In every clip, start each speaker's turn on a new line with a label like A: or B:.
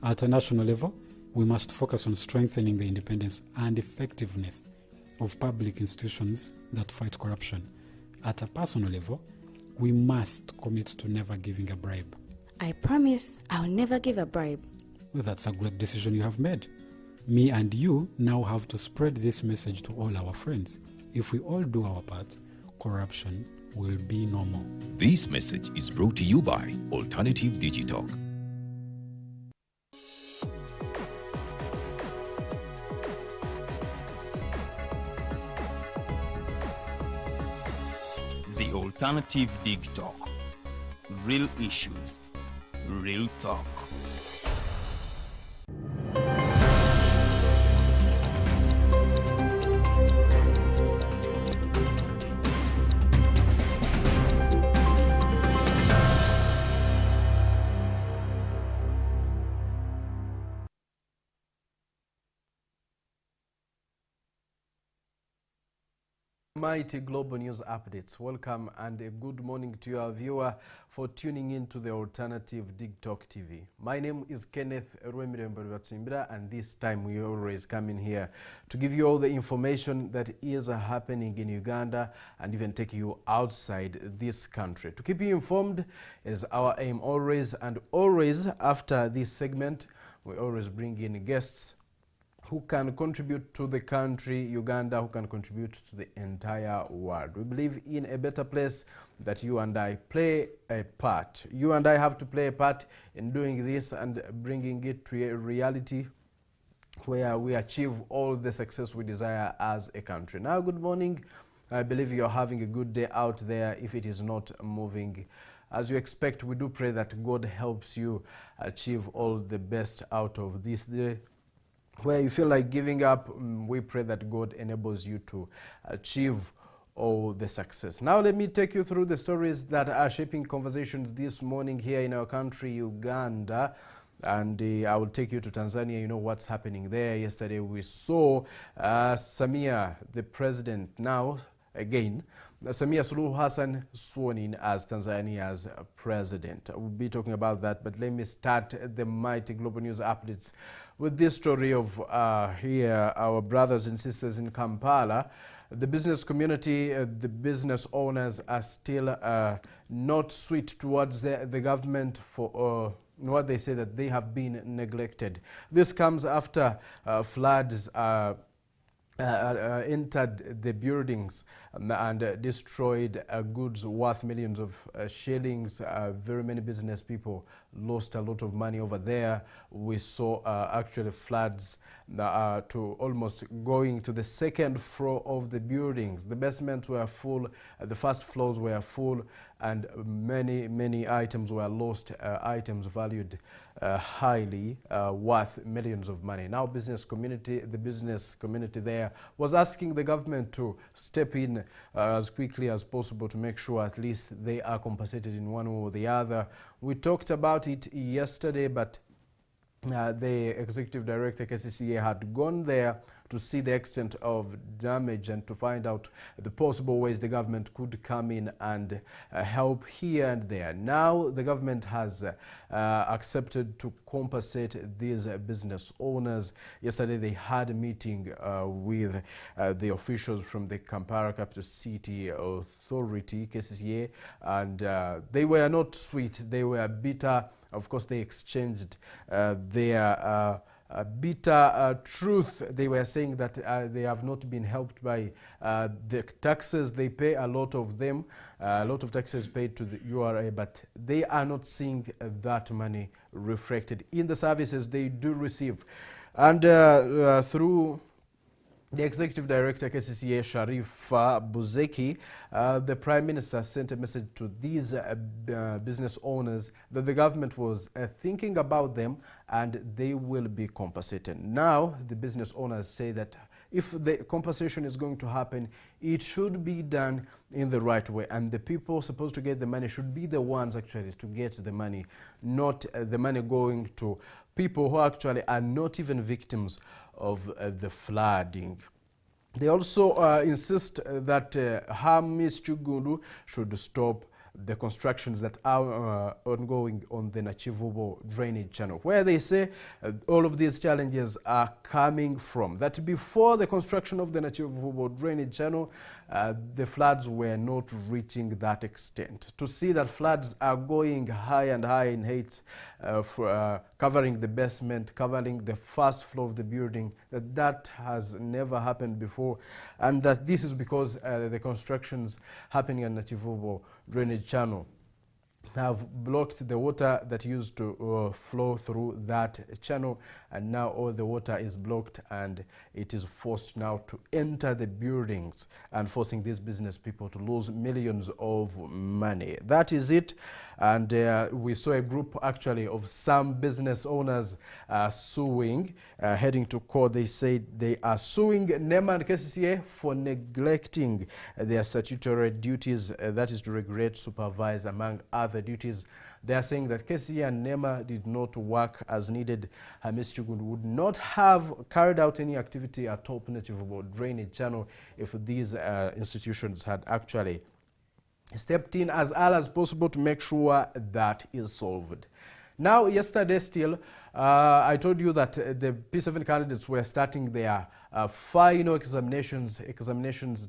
A: At a national level, we must focus on strengthening the independence and effectiveness of public institutions that fight corruption. At a personal level, we must commit to never giving a bribe.
B: I promise I'll never give a bribe.
A: Well, that's a great decision you have made. Me and you now have to spread this message to all our friends. If we all do our part, corruption will be no more.
C: This message is brought to you by Alternative Digitalk. The Alternative Digitalk. Real issues, real talk.
D: Mighty Global News Updates. Welcome and a good morning to your viewer for tuning in to the Alternative Digitalk TV. My name is Kenneth Rwemirembo, and this time we always come in here to give you all the information that is happening in Uganda and even take you outside this country. To keep you informed is our aim always, and always after this segment we always bring in guests who can contribute to the country, Uganda, who can contribute to the entire world. We believe in a better place that you and I play a part. You and I have to play a part in doing this and bringing it to a reality where we achieve all the success we desire as a country. Now, good morning. I believe you're having a good day out there. If it is not moving as you expect, we do pray that God helps you achieve all the best out of this day. Where you feel like giving up, we pray that God enables you to achieve all the success. Now let me take you through the stories that are shaping conversations this morning here in our country, Uganda. And I will take you to Tanzania. You know what's happening there. Yesterday we saw Samia, the president, now again, Samia Suluhu Hassan sworn in as Tanzania's president. We'll be talking about that, but let me start the Mighty Global News Updates with this story of here, our brothers and sisters in Kampala. The business community, the business owners are still not sweet towards the government for what they say that they have been neglected. This comes after floods entered the buildings and destroyed goods worth millions of shillings. Very many business people lost a lot of money over there. We saw actually floods to almost going to the second floor of the buildings. The basements were full, the first floors were full, and many items were lost, items valued highly, worth millions of money. Now the business community there was asking the government to step in as quickly as possible to make sure at least they are compensated in one way or the other. We talked about it yesterday, but the executive director KCCA had gone there to see the extent of damage and to find out the possible ways the government could come in and help here and there. Now the government has accepted to compensate these business owners. Yesterday they had a meeting with the officials from the Kampala Capital City Authority, KCCA, and they were not sweet, they were bitter. Of course, they exchanged their bitter truth. They were saying that they have not been helped by the taxes they pay, a lot of them, a lot of taxes paid to the URA, but they are not seeing that money reflected in the services they do receive. And through the Executive Director, KCCA, Sharifa Buzeki, the Prime Minister sent a message to these business owners that the government was thinking about them and they will be compensated. Now, the business owners say that if the compensation is going to happen, it should be done in the right way. And the people supposed to get the money should be the ones actually to get the money, not the money going to people who actually are not even victims of the flooding. They also insist that Hamis Chugundu should stop the constructions that are ongoing on the Nachivubo drainage channel, where they say all of these challenges are coming from. That before the construction of the Nachivubo drainage channel, the floods were not reaching that extent. To see that floods are going high and high in heights, covering the basement, covering the first floor of the building, that has never happened before, and that this is because the constructions happening in Nachivubo drainage channel have blocked the water that used to flow through that channel, and now all the water is blocked and it is forced now to enter the buildings and forcing these business people to lose millions of money. That is it. And we saw a group actually of some business owners suing, heading to court. They said they are suing NEMA and KCCA for neglecting their statutory duties, that is to regulate, supervise, among other duties. They are saying that KCCA and NEMA did not work as needed. Hamis Chugun would not have carried out any activity at all Nachivubo drainage channel if these institutions had actually stepped in as early as possible to make sure that is solved. Now, yesterday still, I told you that the P7 candidates were starting their final examinations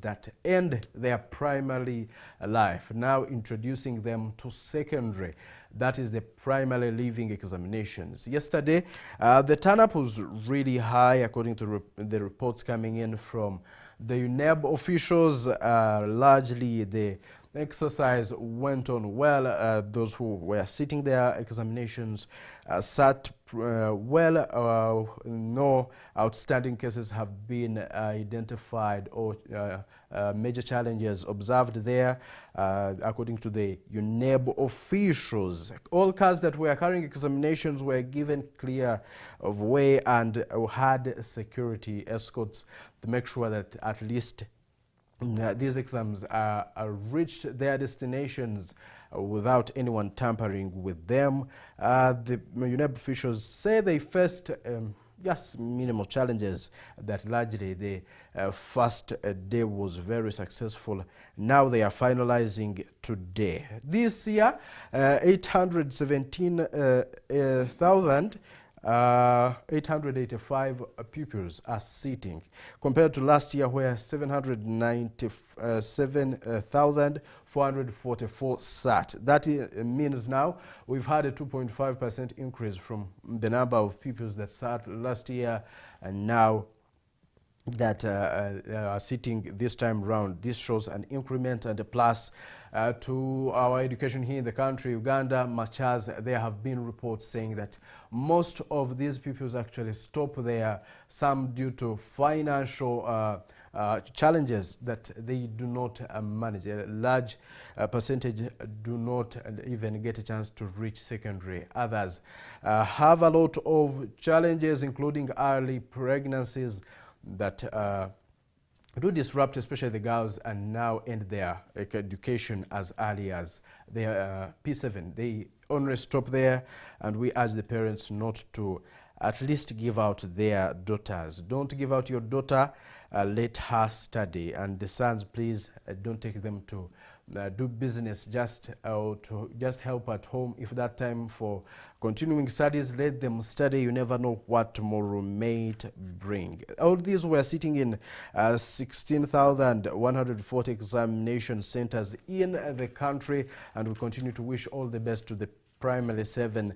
D: that end their primary life, now introducing them to secondary. That is the primary leaving examinations. Yesterday, the turn-up was really high, according to the reports coming in from the UNEB officials. Largely, the exercise went on well. Those who were sitting their examinations sat well. No outstanding cases have been identified or major challenges observed there, according to the UNEB officials. All cars that were carrying examinations were given clear of way and had security escorts to make sure that at least these exams reached their destinations without anyone tampering with them. The UNEB officials say they faced just minimal challenges, that largely the first day was very successful. Now they are finalizing today. This year, 885 pupils are sitting, compared to last year where 797,444 sat. That means now we've had a 2.5% increase from the number of pupils that sat last year, and now that are sitting this time round. This shows an increment and a plus to our education here in the country, Uganda, much as there have been reports saying that most of these pupils actually stop there, some due to financial challenges that they do not manage. A large percentage do not even get a chance to reach secondary. Others have a lot of challenges, including early pregnancies that do disrupt especially the girls, and now end their education as early as their P7. They only stop there, and we urge the parents not to at least give out their daughters. Don't give out your daughter, let her study. And the sons, please don't take them to do business to just help at home. If that time for continuing studies, let them study. You never know what tomorrow may bring. All these were sitting in 16,140 examination centers in the country, and we continue to wish all the best to the primary 7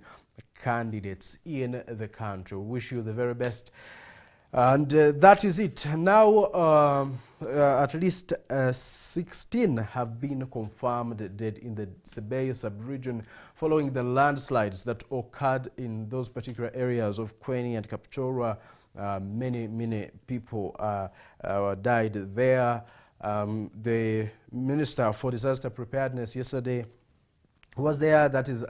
D: candidates in the country. We wish you the very best. And that is it. Now, at least 16 have been confirmed dead in the Sebei sub-region following the landslides that occurred in those particular areas of Kweni and Kapchorwa. Many people died there. The Minister for Disaster Preparedness yesterday was there, that is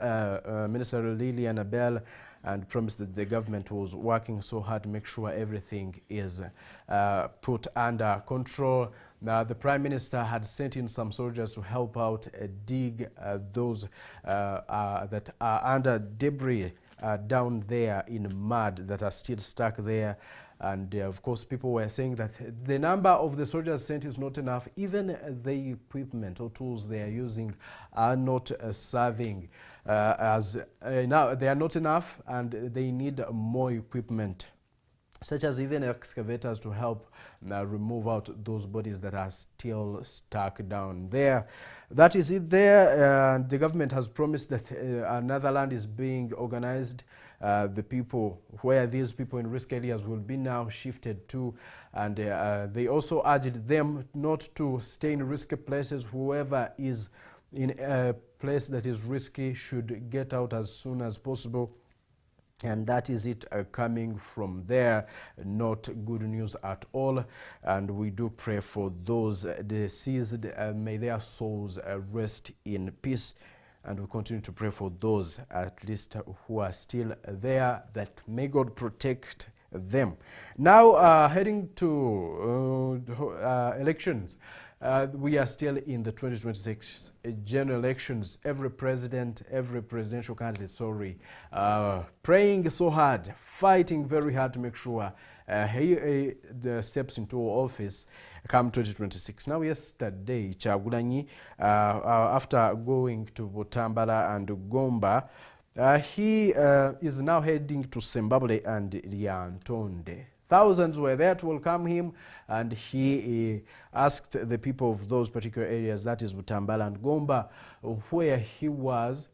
D: Minister Lilian Abel, and promised that the government was working so hard to make sure everything is put under control. Now, the Prime Minister had sent in some soldiers to help out dig those that are under debris down there in mud that are still stuck there. And of course, people were saying that the number of the soldiers sent is not enough. Even the equipment or tools they are using are not serving now they are not enough, and they need more equipment, such as even excavators to help remove out those bodies that are still stuck down there. That is it there. The government has promised that another land is being organized. The people where these people in risk areas will be now shifted to, and they also urged them not to stay in risky places. Whoever is in a place that is risky should get out as soon as possible. And that is it coming from there. Not good news at all. And we do pray for those deceased. May their souls rest in peace. And we continue to pray for those, at least, who are still there, that may God protect them. Now, heading to elections. We are still in the 2026 general elections. Every presidential candidate, praying so hard, fighting very hard to make sure he steps into office come 2026. Now, yesterday, Kyagulanyi, after going to Butambala and Gomba, he is now heading to Zimbabwe and Lyantonde. Thousands were there to welcome him, and he asked the people of those particular areas, that is Butambala and Gomba, where he was,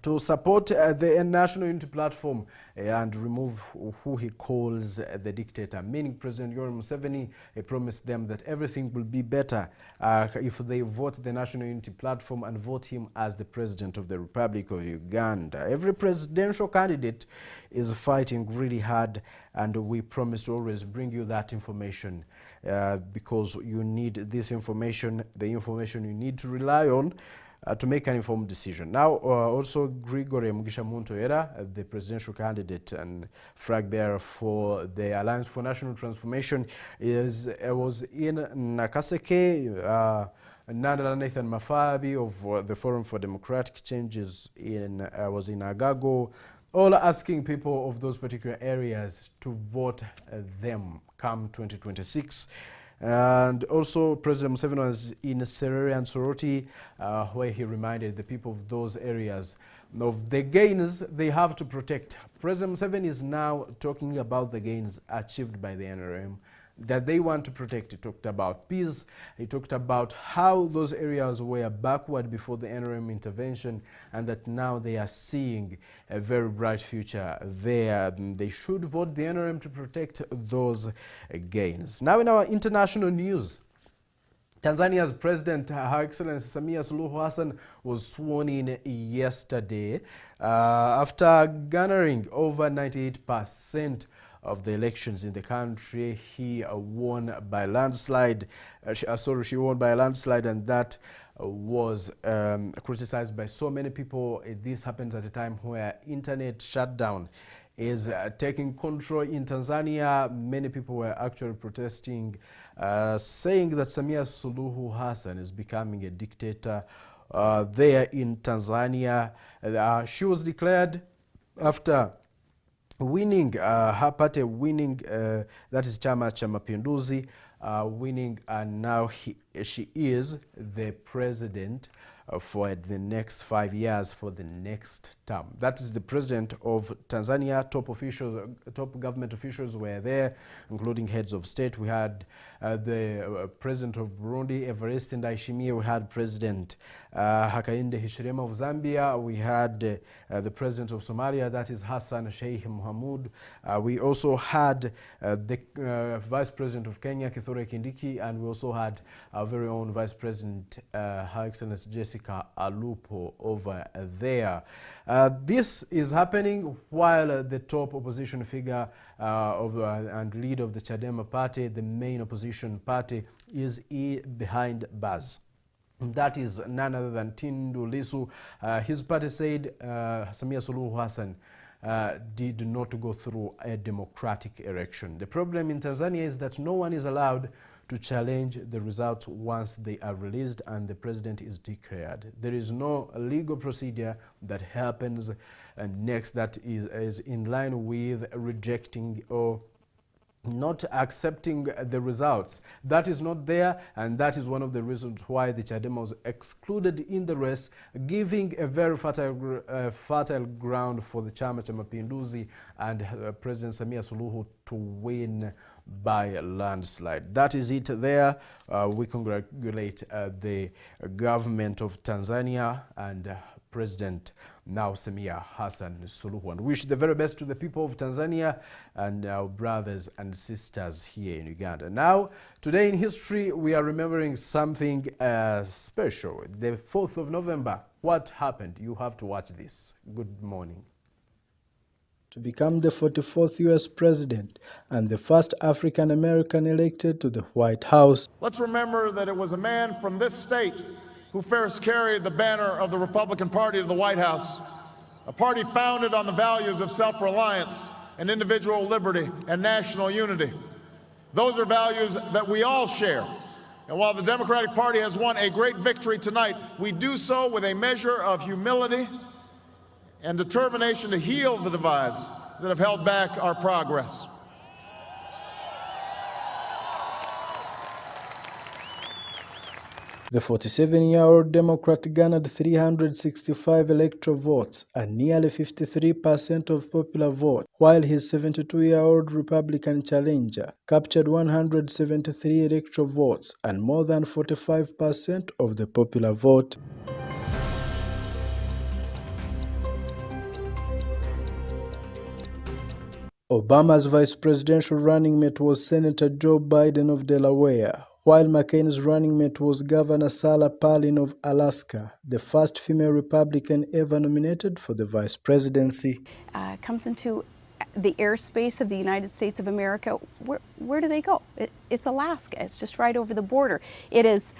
D: to support the National Unity Platform and remove who he calls the dictator, meaning President Yoweri Museveni. He promised them that everything will be better if they vote the National Unity Platform and vote him as the President of the Republic of Uganda. Every presidential candidate is fighting really hard, and we promise to always bring you that information because you need this information, the information you need to rely on to make an informed decision. Now, also Gregory Mugisha Muntoera, the presidential candidate and flag bearer for the Alliance for National Transformation, was in Nakaseke. Nandala Nathan Mafabi of the Forum for Democratic Changes was in Agago, all asking people of those particular areas to vote them come 2026. And also President Museveni was in Serere and Soroti, where he reminded the people of those areas of the gains they have to protect. President Museveni is now talking about the gains achieved by the NRM that they want to protect. He talked about peace. He talked about how those areas were backward before the NRM intervention, and that now they are seeing a very bright future there. They should vote the NRM to protect those gains. Now, in our international news, Tanzania's President, Her Excellency Samia Suluhu Hassan, was sworn in yesterday after garnering over 98% of the elections in the country. He won by landslide. She won by a landslide, and that was criticized by so many people. This happens at a time where internet shutdown is taking control in Tanzania. Many people were actually protesting, saying that Samia Suluhu Hassan is becoming a dictator there in Tanzania. She was declared after winning, her party winning, that is Chama cha Mapinduzi, winning, and now she is the president for the next 5 years, for the next term. That is the president of Tanzania. Top government officials were there, including heads of state. We had the president of Burundi, Evariste Ndayishimiye. We had President Hakainde Hichilema of Zambia. We had the president of Somalia, that is Hassan Sheikh Mohamud. We also had the vice president of Kenya, Kithure Kindiki, and we also had our very own vice president, Her Excellency Jessica Alupo, over there. This is happening while the top opposition figure and leader of the Chadema party, the main opposition party, is behind bars. That is none other than Tundu Lissu. His party said Samia Suluhu Hassan did not go through a democratic election. The problem in Tanzania is that no one is allowed to challenge the results once they are released and the president is declared. There is no legal procedure that happens next that is in line with rejecting or not accepting the results. That is not there, and that is one of the reasons why the Chadema was excluded in the race, giving a very fertile ground for the Chama cha Mapinduzi and President Samia Suluhu to win by a landslide. That is it there. We congratulate the government of Tanzania and President now Samia Hassan Suluhu, and wish the very best to the people of Tanzania and our brothers and sisters here in Uganda. Now, today in history, we are remembering something special. The 4th of November. What happened? You have to watch this. Good morning.
E: To become the 44th U.S. president and the first African-American elected to the White House.
F: Let's remember that it was a man from this state who first carried the banner of the Republican Party to the White House, a party founded on the values of self-reliance and individual liberty and national unity. Those are values that we all share. And while the Democratic Party has won a great victory tonight, we do so with a measure of humility and determination to heal the divides that have held back our progress.
E: The 47-year-old Democrat garnered 365 electoral votes and nearly 53% of popular vote, while his 72-year-old Republican challenger captured 173 electoral votes and more than 45% of the popular vote. Obama's vice presidential running mate was Senator Joe Biden of Delaware, while McCain's running mate was Governor Sarah Palin of Alaska, the first female Republican ever nominated for the vice presidency.
G: Comes into the airspace of the United States of America. Where do they go? It's Alaska. It's just right over the border. It is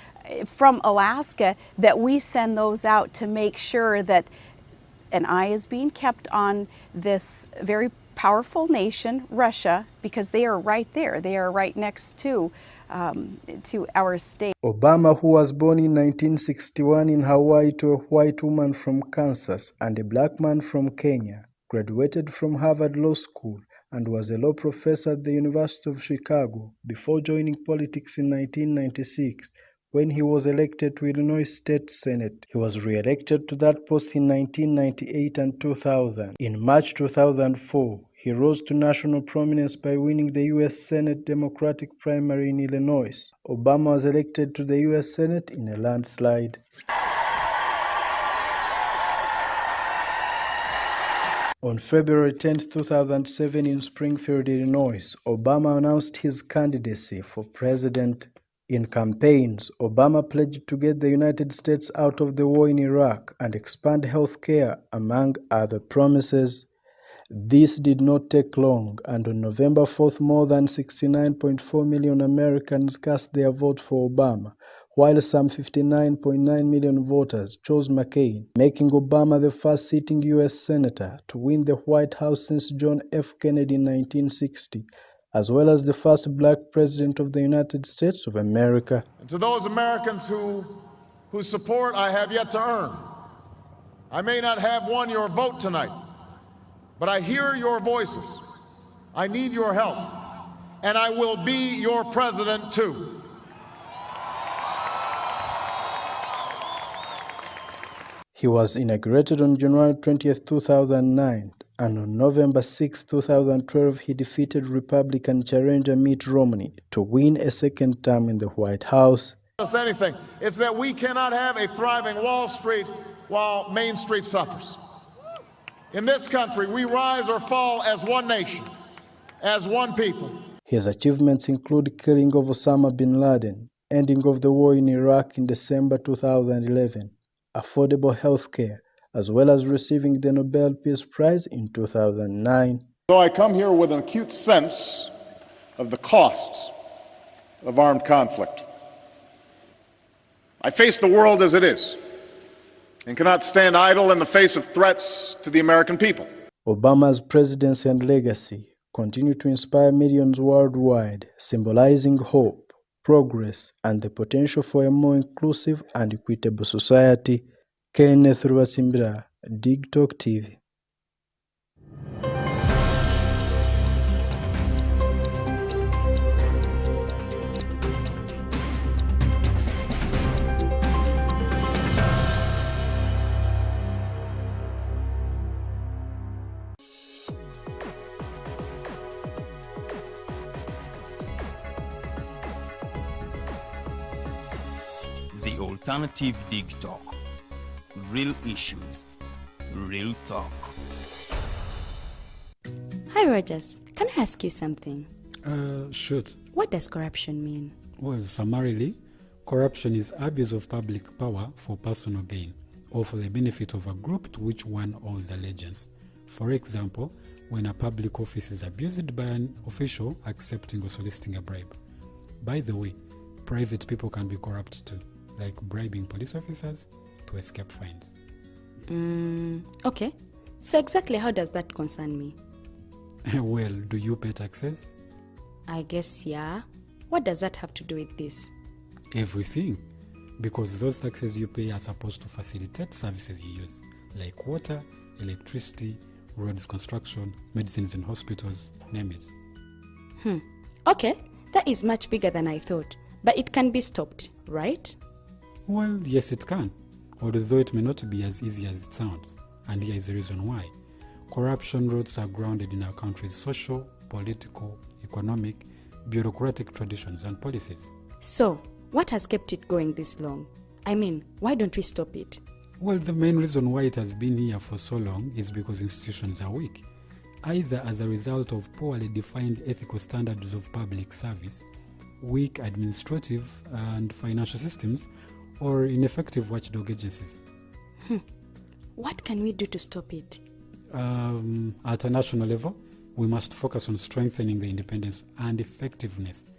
G: from Alaska that we send those out to make sure that an eye is being kept on this very powerful nation, Russia, because they are right there. They are right next to our state.
E: Obama, who was born in 1961 in Hawaii to a white woman from Kansas and a black man from Kenya, graduated from Harvard Law School and was a law professor at the University of Chicago before joining politics in 1996. When he was elected to Illinois State Senate, he was re-elected to that post in 1998 and 2000. In March 2004, he rose to national prominence by winning the U.S. Senate Democratic primary in Illinois. Obama was elected to the U.S. Senate in a landslide. On February 10, 2007 in Springfield, Illinois, Obama announced his candidacy for president. In campaigns, Obama pledged to get the United States out of the war in Iraq and expand health care, among other promises. This did not take long, and on November 4th, more than 69.4 million Americans cast their vote for Obama, while some 59.9 million voters chose McCain, making Obama the first sitting U.S. Senator to win the White House since John F. Kennedy in 1960. As well as the first black president of the United States of America.
F: And to those Americans whose support I have yet to earn, I may not have won your vote tonight, but I hear your voices. I need your help, and I will be your president too.
E: He was inaugurated on January 20, 2009. And on November 6, 2012, he defeated Republican challenger Mitt Romney to win a second term in the White House.
F: Anything. It's that we cannot have a thriving Wall Street while Main Street suffers. In this country, we rise or fall as one nation, as one people.
E: His achievements include killing of Osama bin Laden, ending of the war in Iraq in December 2011, affordable health care, as well as receiving the Nobel Peace Prize in 2009.
H: So I come here with an acute sense of the costs of armed conflict. I face the world as it is and cannot stand idle in the face of threats to the American people.
E: Obama's presidency and legacy continue to inspire millions worldwide, symbolizing hope, progress, and the potential for a more inclusive and equitable society. Kenneth Rubasimbira, Dig Talk TV.
I: The Alternative Dig Talk. Real issues, real talk.
B: Hi, Rogers. Can I ask you something?
A: Shoot.
B: What does corruption mean?
A: Well, summarily, corruption is abuse of public power for personal gain or for the benefit of a group to which one owes allegiance. For example, when a public office is abused by an official accepting or soliciting a bribe. By the way, private people can be corrupt too, like bribing police officers to escape fines.
B: Okay. So exactly how does that concern me?
A: Well, do you pay taxes?
B: I guess, yeah. What does that have to do with this?
A: Everything. Because those taxes you pay are supposed to facilitate services you use, like water, electricity, roads construction, medicines in hospitals, name it.
B: Okay, that is much bigger than I thought. But it can be stopped, right?
A: Well, yes, it can. Although it may not be as easy as it sounds. And here is the reason why. Corruption roots are grounded in our country's social, political, economic, bureaucratic traditions and policies.
B: So, what has kept it going this long? I mean, why don't we stop it?
A: Well, the main reason why it has been here for so long is because institutions are weak, either as a result of poorly defined ethical standards of public service, weak administrative and financial systems, or ineffective watchdog agencies.
B: What can we do to stop it?
A: At a national level, we must focus on strengthening the independence and effectiveness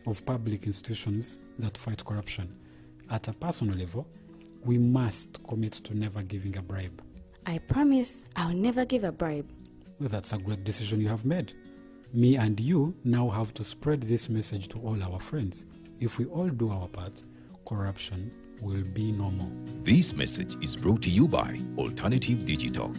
A: of public institutions that fight corruption. At a personal level, we must commit to never giving a bribe.
B: I promise I'll never give a bribe.
A: Well, that's a great decision you have made. Me and you now have to spread this message to all our friends. If we all do our part, corruption will be no more.
C: This message is brought to you by Alternative Digital.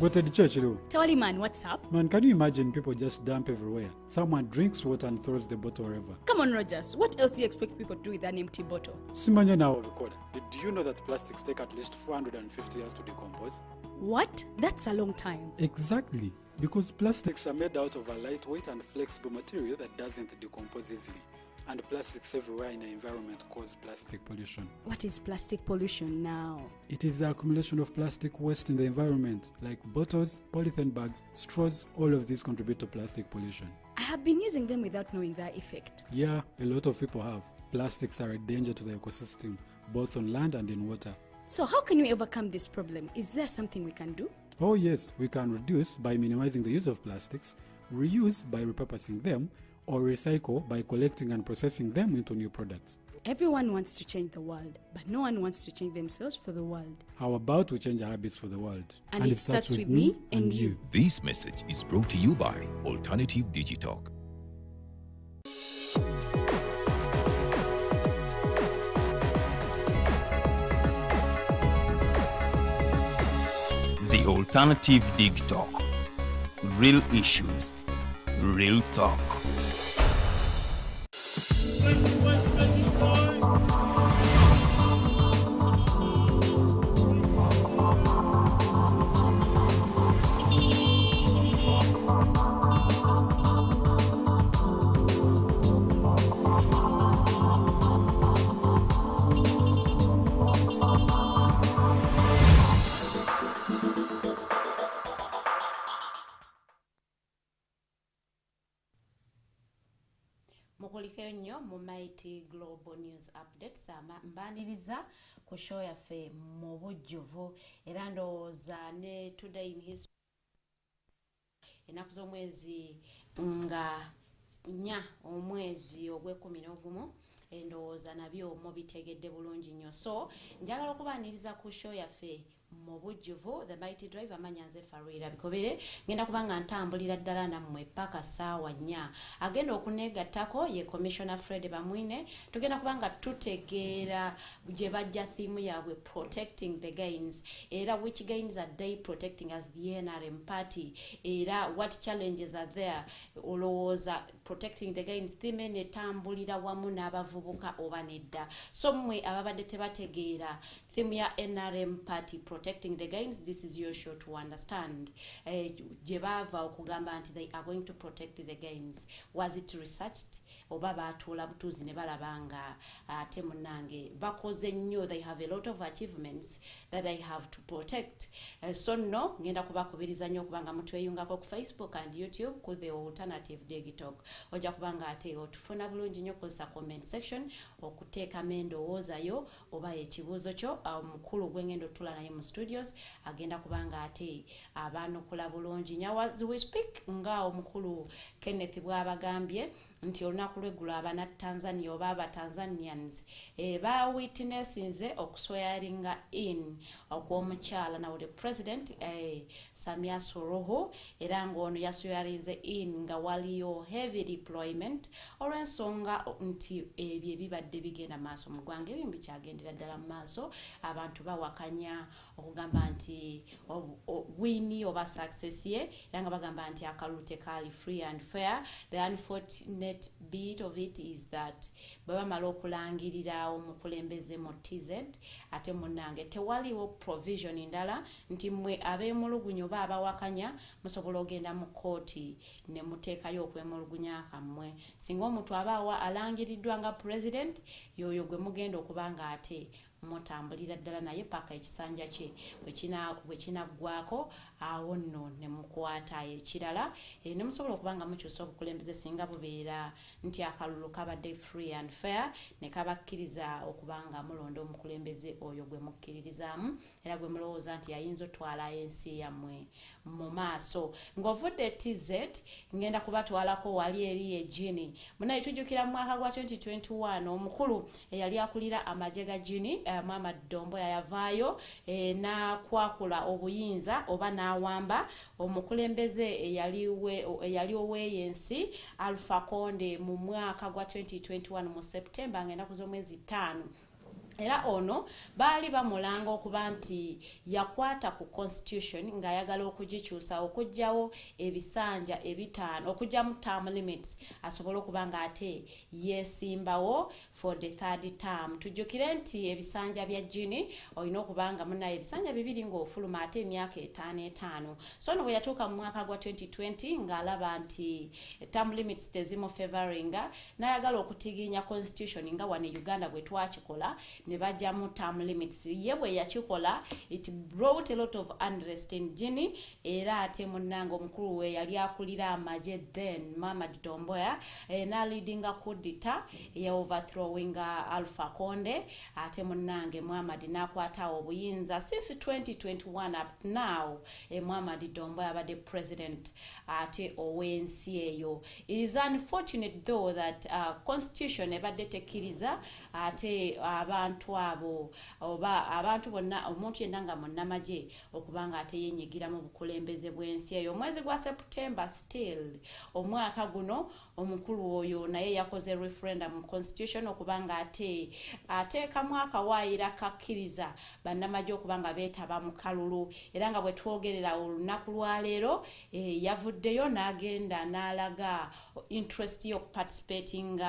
A: Go to the church, though.
J: Tawali man, what's up?
A: Man, can you imagine people just dump everywhere? Someone drinks water and throws the bottle wherever.
J: Come on, Rogers. What else do you expect people to do with an empty bottle?
A: Simanya now, recorder. Did you know that plastics take at least 450 years to decompose?
J: What? That's a long time.
A: Exactly. Because plastics are made out of a lightweight and flexible material that doesn't decompose easily. And plastics everywhere in the environment cause plastic pollution.
J: What is plastic pollution now?
A: It is the accumulation of plastic waste in the environment, like bottles, polythene bags, straws. All of these contribute to plastic pollution.
J: I have been using them without knowing their effect.
A: Yeah, a lot of people have. Plastics are a danger to the ecosystem, both on land and in water.
J: So how can we overcome this problem? Is there something we can do?
A: Oh yes, we can reduce by minimizing the use of plastics, reuse by repurposing them, or recycle by collecting and processing them into new products.
J: Everyone wants to change the world, but no one wants to change themselves for the world.
A: How about we change our habits for the world?
J: And it starts with me and you.
C: This message is brought to you by Alternative Digital.
I: The Alternative Dig Talk. Real issues, real talk.
K: mukulikeyo nnyo mu Mighty Global News Updates mbaniriza ku show yaffe mu bujjuvu era ndowooza ne Today in History ennaku z'omwezi nga 4 omwezi ogw'e11 endowooza nabyo mubitegedde bulungi nnyo so njagala okubaaniriza ku show yaffe mu bujjuvu the mighty driver amanyanze Faridah Bikobere ngenda kubanga ntambulira ddala nammwe paka saawa 4 agenda okunegattako ye commissioner Fred Bamwine tugenda kubanga tutegeera gye bajja theme yaabwe protecting the gains era which gains are they protecting as the NRM party era what challenges are there olowooza protecting the gains theme netambulira wamu n'abavubuka oba nedda so mmwe ababadde tebategeera theme ya NRM party protecting the gains, this is your show to understand. Jebava okugamba nti they are going to protect the gains. Was it researched? Oba batula butuzi ne balabanga ate munange bakoze nnyo, they have a lot of achievements that I have to protect. So no ngenda kubakubiriza nnyo kubanga mutweyungako ku Facebook and YouTube ku the alternative Dig Talk. Oja kubanga ate otufuna bulungi nnyo ku comment section okuteeka mendowoozayo oba ekibuuzo kyo mukulu gwengendo tula naye mu studios agenda kubanga ate abanukula bulungi nnyo as we speak nga omukulu Kenneth bwabagambye nti olunaku lw'eggulo abana Tanzania oba aba Tanzanians ba witnessinze okuswearinga in okw'omukyala nawo the president Samia Suluhu era ng'ono yaswearinze in nga waliyo heavy deployment olw'ensonga nti ebyo ebibadde bigenda maaso mu ggwanga ebimbi kyagendera ddala mu maaso abantu bawakanya okugamba nti wini oba success ye era nga bagamba nti akalulu tekaali free and fair. The unfortunate bit of it is that baba mala okulangirira omukulembeze mu TZ ate munange tewaliwo provision ndala nti mwe ab'emulugunyo ba abawakanya musobola ogenda mu kooti ne muteekayo okwemulugunya kammwe singa omuntu abaawa alangiriddwa nga president yoyo gwe mugenda okubanga ate mutambulira ddala naye paka ekisanja kye bwe kinaggwako awo nno ne mukwata ekirala ne musobola okubanga mukyusa obukulembeze singa bubeera nti akalulu kabadde free and fair ne kabakkiriza okubanga mulonda omukulembeze oyo gwe mukkiririzaamu era gwe mulowooza nti ayinza otwala ensi yammwe mu maaso ng'ovudde TZ ngenda kubatwalako wali eri egini munaye tujjukira mu mwaka gwa 2021 omukulu eyali akulira amagye ga gini Mama Dombo yavaayo n'akwakula obuyinza oba n'awamba omukulembeze eyali oweeyensi Alpha Konde mu mwaka gwa 2021 mu September ng'ennaku z'omwezi 5 era ono baali bamulanga okuba nti yakwata ku constitution ng'ayagala okugikyusa okugjawo ebisanja ebitaano okugjamu term limits asobole okuba nga ate yeesimbawo for the third term. Tujjukire nti ebisanja bya gini olina okuba nga munaye ebisanja bibiri ng'ofuluma ate emyaka 5 so ono bwe yatuuka mu mwaka gwa 2020 ng'alaba nti term limits tezimufavoringa n'ayagala okutiginya constitution nga wano e Uganda bwe twakikola ne bajja mu term limits ye bwe yakikola it brought a lot of unrest in gini era ate munango omukulu we yali akulira amagye then Mama Domboya na leading a coup d'etat ya overthrowing Alpha Konde ate munange Muhammad nakwata obuyinza since 2021 up to now Muhammad Domboya abadde president ate owensi eyo. It is unfortunate though that constitution ebadde tekiriza ate abantu abo oba abantu bonna omuntu yenna nga munnamagye okubanga ate yenyigira mu bukulembeze bw'ensi eyo. Omwezi gwa September still omwaka guno omukulu oyo naye yakoze referendum constitution okubanga ateeka mwaka waayira kakkiriza bannamagye okubanga beetaba mu kalulu era nga bwe twogerera olunaku lwaleero yavuddeyo n'agenda n'alaga interest y'okuparticipating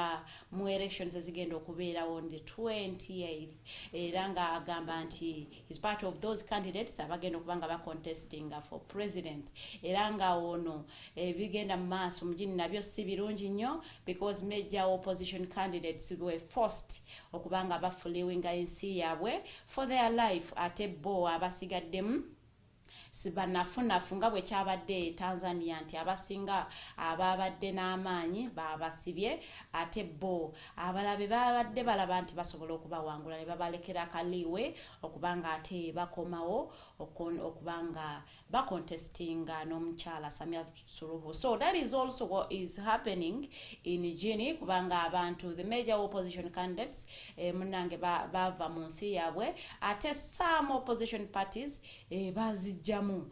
K: mu elections ezigenda okubeera on the 28th era nga agamba nti is part of those candidates abagenda okubanga bacontesting for president era nga ono bigenda mu maaso mugini nabyo si birungi nnyo because major opposition candidates were forced okubanga bafuliwinga ensi yaabwe for their life ate bo abasigaddemu sibanafunafu nga bwe kyabadde Tanzania nti abasinga ababadde n'amaanyi babasibye ate bo abalabe babadde balaba nti basobola okubawangula ne babalekera kaliwe okubanga ate bakomawo okubanga bacontestinga n'omukyala Samia Suluhu. So that is also what is happening in Guinea kubanga abantu the major opposition candidates munange bava mu nsi yaabwe ate some opposition parties bazijjamu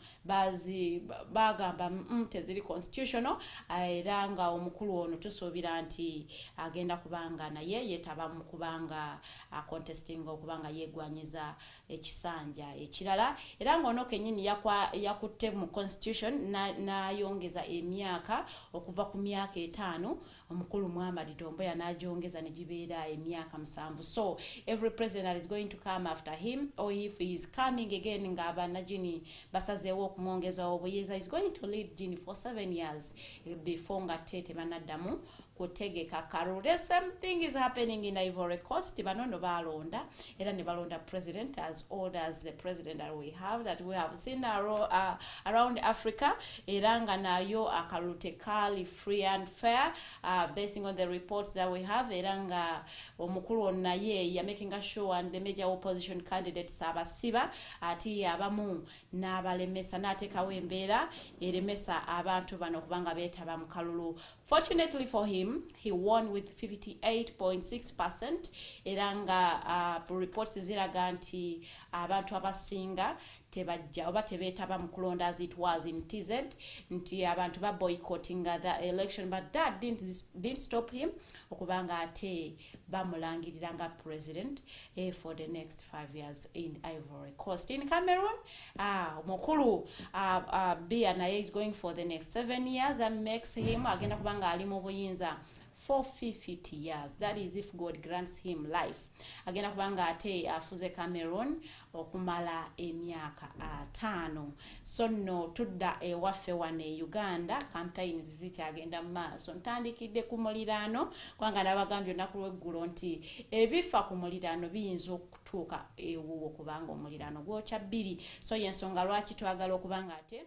K: bagamba teziri constitutional era nga omukulu ono tusuubira nti agenda kubanga naye yetaba mu kubanga contesting okubanga yegwanyiza ekisanja ekirala era nga ono kenyini yakutte mu constitution nayongeza emyaka okuva ku myaka 5 omukulu Muhammad Domboya najongeza nejibeera emyaka 7. So every president is going to come after him or if he is coming again ngaba na Guinea basazeewo okumwongeza obuyinza is going to lead Guinea for 7 years before ngatete banaddamu kutegeka Karol. The same thing is happening in Ivory Coast. Banono balonda era ne balonda president as old as the president that we have seen around Africa. Eranga nayo akalute kali free and fair basing on the reports that we have. Eranga omukulu naye ya making sure and the major opposition candidates abasiba ati abamu n'abalemesa n'atekawo embeera eremesa abantu bano kubanga beetaba mu kalulu. Fortunately for him, he won with 58.6%. Eranga reports ziraga nti abantu abasinga tebajja oba tebeetaba mu kulonda as it was in TZ nti abantu ba boycotting the election, but that didn't stop him okubanga ate bamulangirira nga president for the next 5 years in Ivory Coast. In Cameroon, mukulu Biya naye is going for the next 7 years. That makes him agenda kubanga ali mu buyinza for 50 years. That is if God grants him life. Agenda kubanga ate afuze Cameroon okumala emyaka 5. So no tudda ewaffe wane Uganda campaigns zikyagenda maaso. Ntandikidde ku muliraano kwanga nabagambye olunaku lw'eggulo nti ebifa ku muliraano biyinza okutuuka ewuwo kubanga omuliraano gwokya 2. So yensonga lwaki twagala okubanga ate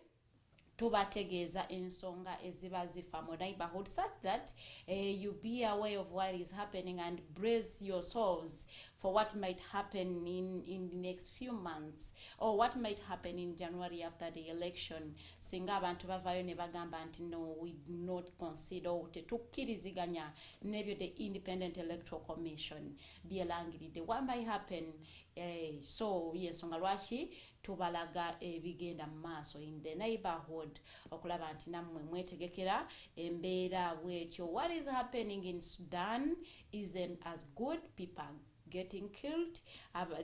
K: tubategeeza ensonga eziba zifa mu neighborhood such that you be aware of what is happening and brace yourselves for what might happen in the next few months or what might happen in January after the election. Singa abantu bavayo ne bagamba nti no, we do not consider tetukkiriziganya nebyo the Independent Electoral Commission byelangiridde what might happen. So yensonga lwaki tubalaga ebigenda maaso in the neighborhood okulaba nti nammwe mwetegekera embeera bwetyo. What is happening in Sudan isn't as good. People getting killed.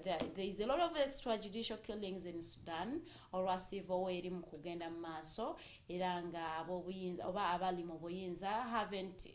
K: There is a lot of extrajudicial killings in Sudan olwasiiva eri mu kugenda maaso era nga ab'obuyinza oba abali mu buyinza haven't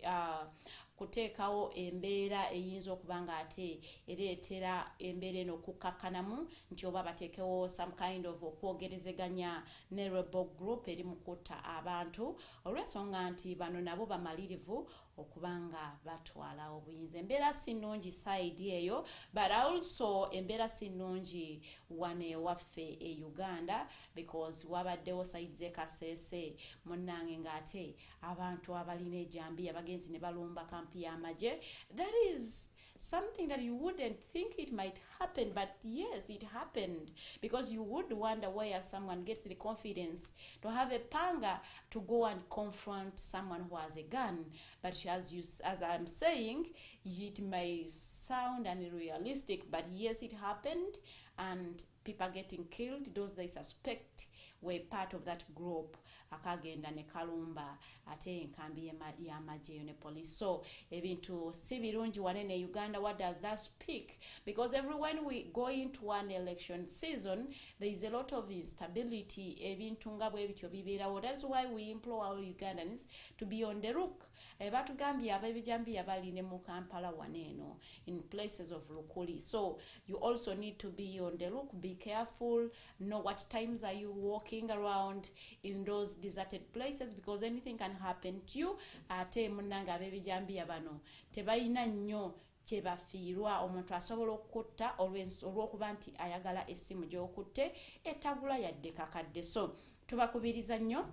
K: kuteekawo embeera eyinza okubanga ate ereetera embeera eno okukakkanamu nti oba bateekewo some kind of okwogerezeganya ne rebel group eri mu kutta abantu olw'ensonga nti bano nabo bamalirivu okubanga batwala obuyinza. Embeera si nnungi side eyo, but also embeera si nnungi wane waffe e Uganda because wabaddewo side z'Ekasese munnange ng'ate abantu abalina ejambiya bagenzi ne balumba kampi y'amagye. That is something that you wouldn't think it might happen, but yes, it happened because you would wonder where someone gets the confidence to have a panga to go and confront someone who has a gun. But as I'm saying, it may sound unrealistic, but yes, it happened, and people getting killed, those they suspect were part of that group. Akagenda ne kalumba ate enkambi y'amagye ne police. So ebintu si birungi wane ne Uganda. What does that speak? Because when we go into an election season, there is a lot of instability. Ebintu nga bwe bityo bibeerawo. That's why we implore our Ugandans to be on the look. Batugambye ab'ebijambiya bali ne mu Kampala waneeno in places of locally. So you also need to be on the look. Be careful. Know what times are you walking around in those deserted places because anything can happen to you. Ate munanga ab'ebijambiya bano tebalina nnyo kye bafiirwa omuntu asobola okutta olw'okuba nti ayagala essimu gy'okutte etagula yadde kakadde. So tubakubiriza nnyo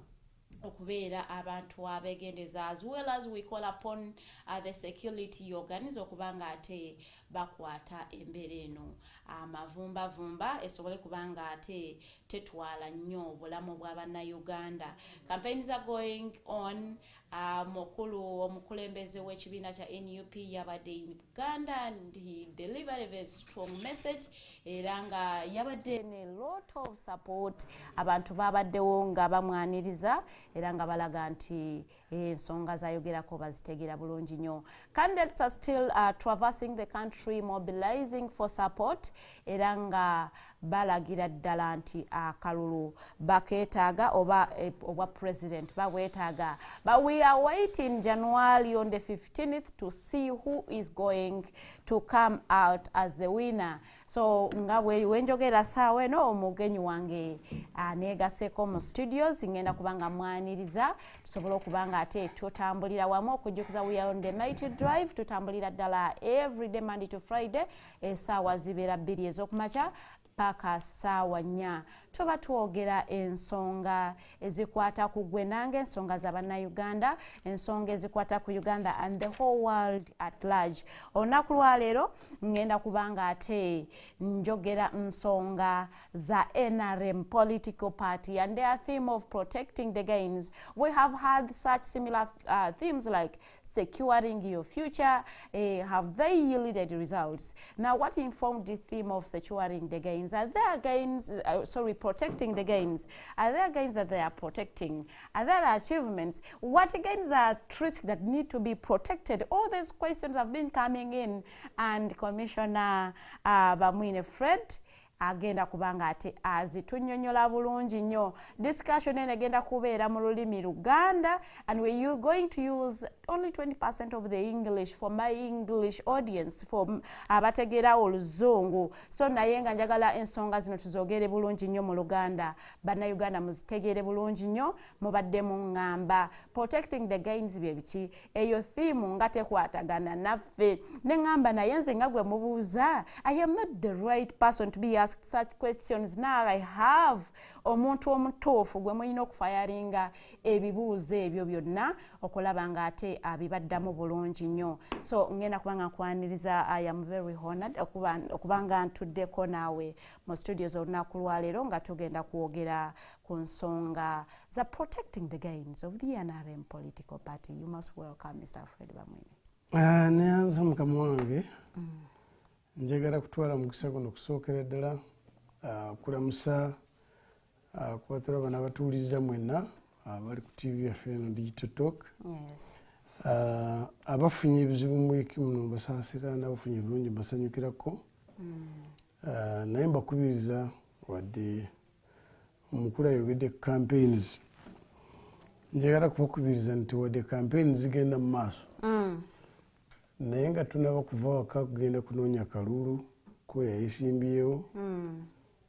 K: okubeera abantu abeegendeza, as well as we call upon the security organs okuba nga ate bakwata embeera eno amavumbavumba esobole kuba nga ate tetwala nnyo obulamu bw'abannayuganda. Campaigns are going on. Omukulembeze w'ekibiina kya NUP yabadde in Uganda and he delivered a very strong message era nga yabadde ne lot of support. Abantu babaddewo nga bamwaniriza era nga balaga nti ensonga zayogerako bazitegeera bulungi nnyo. Candidates are still traversing the country mobilizing for support era nga balagira ddala nti akalulu bakeetaaga oba president babwetaaga. But we are waiting January on the 15th to see who is going to come out as the winner. So nga wenjogera saawa eno omugenyi wange aneegaseeko mu studios ngenda kubanga mwaniriza tusobola okubanga ate tutambulira wamu okujjukiza we are on the night drive tutambulira ddala every day Monday to Friday essaawa zibeera 2 ez'okumakya paka saawa 4 tuba twogera ensonga ezikwata ku gwe nange ensonga z'abannayuganda ensonga ezikwata ku Uganda and the whole world at large. Olunaku lwa leero ngenda kubanga ate njogera nsonga za NRM political party and their theme of protecting the gains. We have had such similar themes like securing your future. Have they yielded results? Now, what informed the theme of securing the gains? Are there gains, protecting the gains? Are there gains that they are protecting? Are there achievements? What gains are risks that need to be protected? All these questions have been coming in, and Commissioner Bamwine Fred agenda kubanga ate azitunyonyola bulungi nnyo. Discussion ene agenda kubeera mu lulimi Luganda and we're going to use only 20% of the English for my English audience, for abategeera oluzungu. So naye nga njagala ensonga zino tuzogere bulungi nnyo mu Luganda, bannayuganda muzitegeere bulungi nnyo, mubadde mu ngamba protecting the gains bye biki, eyo theme nga tekwatagana naffe. Ne ngamba naye nze nga gwe mubuuza, I am not the right person to be asked such questions. Now I have omuntu omutuufu gwe mulina okufayaringa ebibuuzo ebyo byonna okulaba nga ate abibaddamu bulungi nnyo. So ngenda kubanga nkwaniriza, I am very honored okubanga ntuddeko naawe mu studios olunaku lwa leero nga tugenda kwogera ku nsonga za protecting the gains of the NRM political party. You must welcome Mr. Fred Bamwine.
L: Neanza mukama wange njagala kutwala mukisa guno kusookera ddala kulamusa kubatera bana batuuliza mwenna abali ku TV yaffe eno Digital Talk.
K: Yes.
L: Abafunye ebizibu mu wiki muno basaasira n'abafunye bulungi basanyukirako. Naye mbakubiriza wadde omukulu ayogedde campaigns, njagala kubakubiriza nti wadde campaigns zigenda mu maaso naye nga tunaba kuva waka kugenda kunoonya kalulu ko yayisimbyewo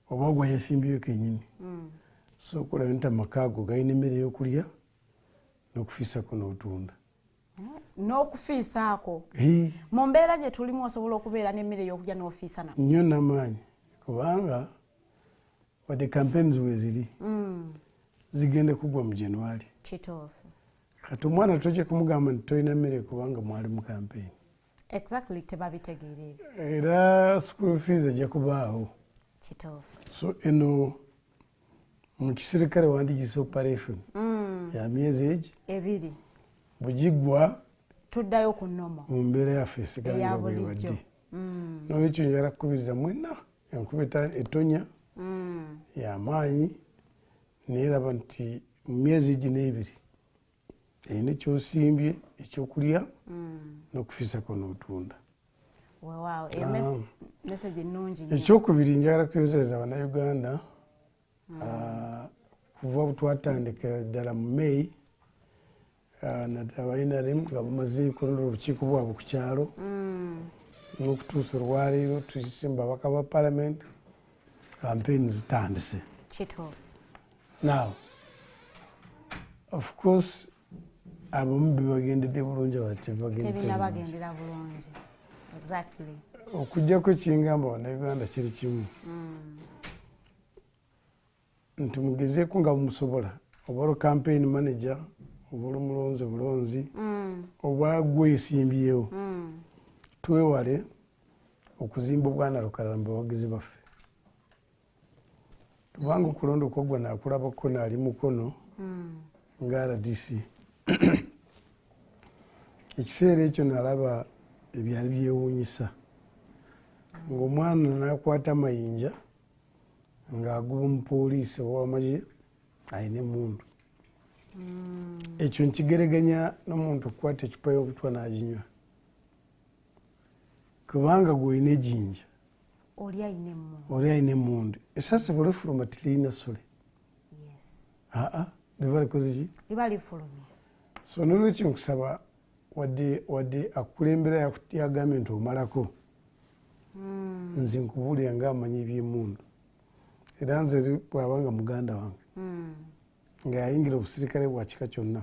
L: oba gwe yasimbyewo kennyini. So okulaba nti amaka ago galina emmere y'okulya n'okufiisako n'otunda.
K: N'okufiisaako mu mbeera gye tulimu osobola okubeera n'emmere y'okulya n'ofiisa nako.
L: Nnyo n'amaanyi kubanga wadde campaigns weeziri zigenda kugwa mu January.
K: Kituufu.
L: Kati omwana tojja kumugamba nti tolina mmere kubanga mwali mu campaign.
K: Exactly, tebabitegeera ebyo.
L: Era school fees ejja kubaawo.
K: Kituufu.
L: So eno mu kisirikale wandigisa operation ya myezi egi 2 bugigwa
K: tuddayo ku nnomo
L: mu mbeera yaffe esigala bwe wadde. N'olwekyo njagala kukubiriza mwenna enkubita etonya y'amaanyi neeraba nti mu myezi egi n'ebiri eyina ekyosimbye ekyokulya n'okufiisako n'otunda. Ekyokubiri njagala kuyozereza bannayuganda kuva bwetwatandika ddala mu May abainaremu nga bamaze kulonda obukiiko bwabwe ku kyalo n'okutuusa olwaleero tuyise mu babaka ba palamenti, campaign zitandise. Now, of course, abamu bebagendedde bulungi abalala tebagendera bulungi.
K: Exactly.
L: Okujjako kingamba Bannayuganda kiri kimu. Nti mugezeeko nga bumusobola. Oba campaign manager, oba mulonzi, oba gwesimbyewo. Twewale okuzimba obwana lukalala mu bawagizi baffe. Kubanga okulonda okwaggwa naakulabako naali mukono nga RDC. Ekiseera ekyo nalaba ebyali byewuunyisa. Ng'omwana n'akwata amayinja ng'aguba omupoliisi ow'amagye alina emmundu. Ekyo nkigereganya n'omuntu okukwata ecupa y'obutwa n'aginywa. Kubanga gw'olina ejjinja oli alina emmundu. Essasi bwe lifuluma tilirina ssole. Liba likoze ki?
K: Liba lifulumye.
L: So n'olwekyo nkusaba wadde akulembera yagambye nti omalako. Nze nkubuulira ng'amanyi eby'emmundu. Era nze bw'abanga muganda wange nga yayingira obusirikale bwa kika kyonna,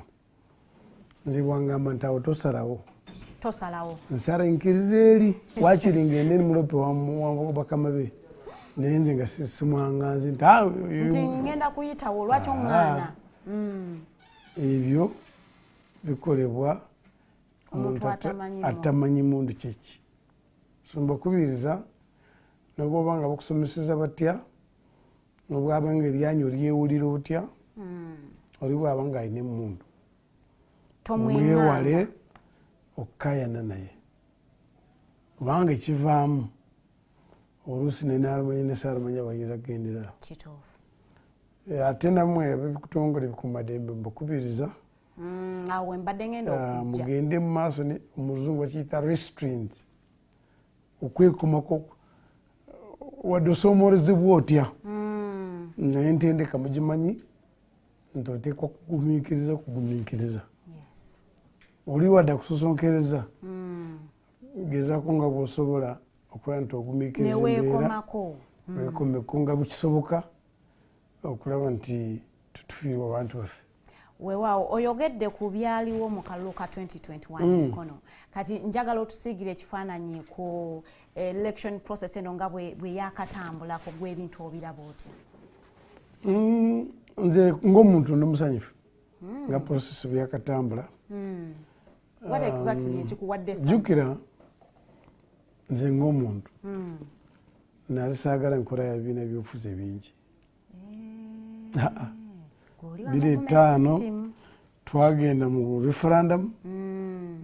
L: nze bwangamba nti awo tosalawo. Nsala nkiriza eri waakiri ngende mulope wa bakama be naye nze nga simwanganzi nti
K: ngenda kuyitawo lwaki omwana.
L: Ebyo bikolebwa omuntu atamanyi mundu kyeki. So mbakubiriza nobwoba nga bakusomeseza batya, nobwaba nga eryanyu olyewulira otya, oli bwaba nga alina emmundu omwewale okukayana naye. Kubanga ekivaamu oluusi nenaalumanya nesaalumanya bayinza kugendera. Ate nammwe ab'ebitongole bikumadembe mbakubiriza
K: awe mbadde ngenda okujja
L: mugende mu maaso omuzungu bakiyita restraint, okwekomako wadde osoomolezebwa otya naye ntendeka mugimanyi nti oteekwa kugumiikiriza. Oli wadde akusosonkereza gezaako nga bw'osobola okuba nti ogumiikiriza embeera weekomeko nga bukisoboka okulaba nti tutufiirwa abantu baffe.
K: Weewaawo oyogedde ku byaliwo mu kalulu ka 2021 mukono. Kati njagala otusiigire ekifaananyi ku election process eno nga bwe yakatambulako gw'ebintu obiraba otya?
L: Nze ng'omuntu ndi musanyufu nga process bwe yakatambula.
K: What exactly ekikuwadde essanyu?
L: Jjukira nze ng'omuntu nali saagala nkola ya bibiina by'obufuzi bingi. 2005 twagenda mu referendum,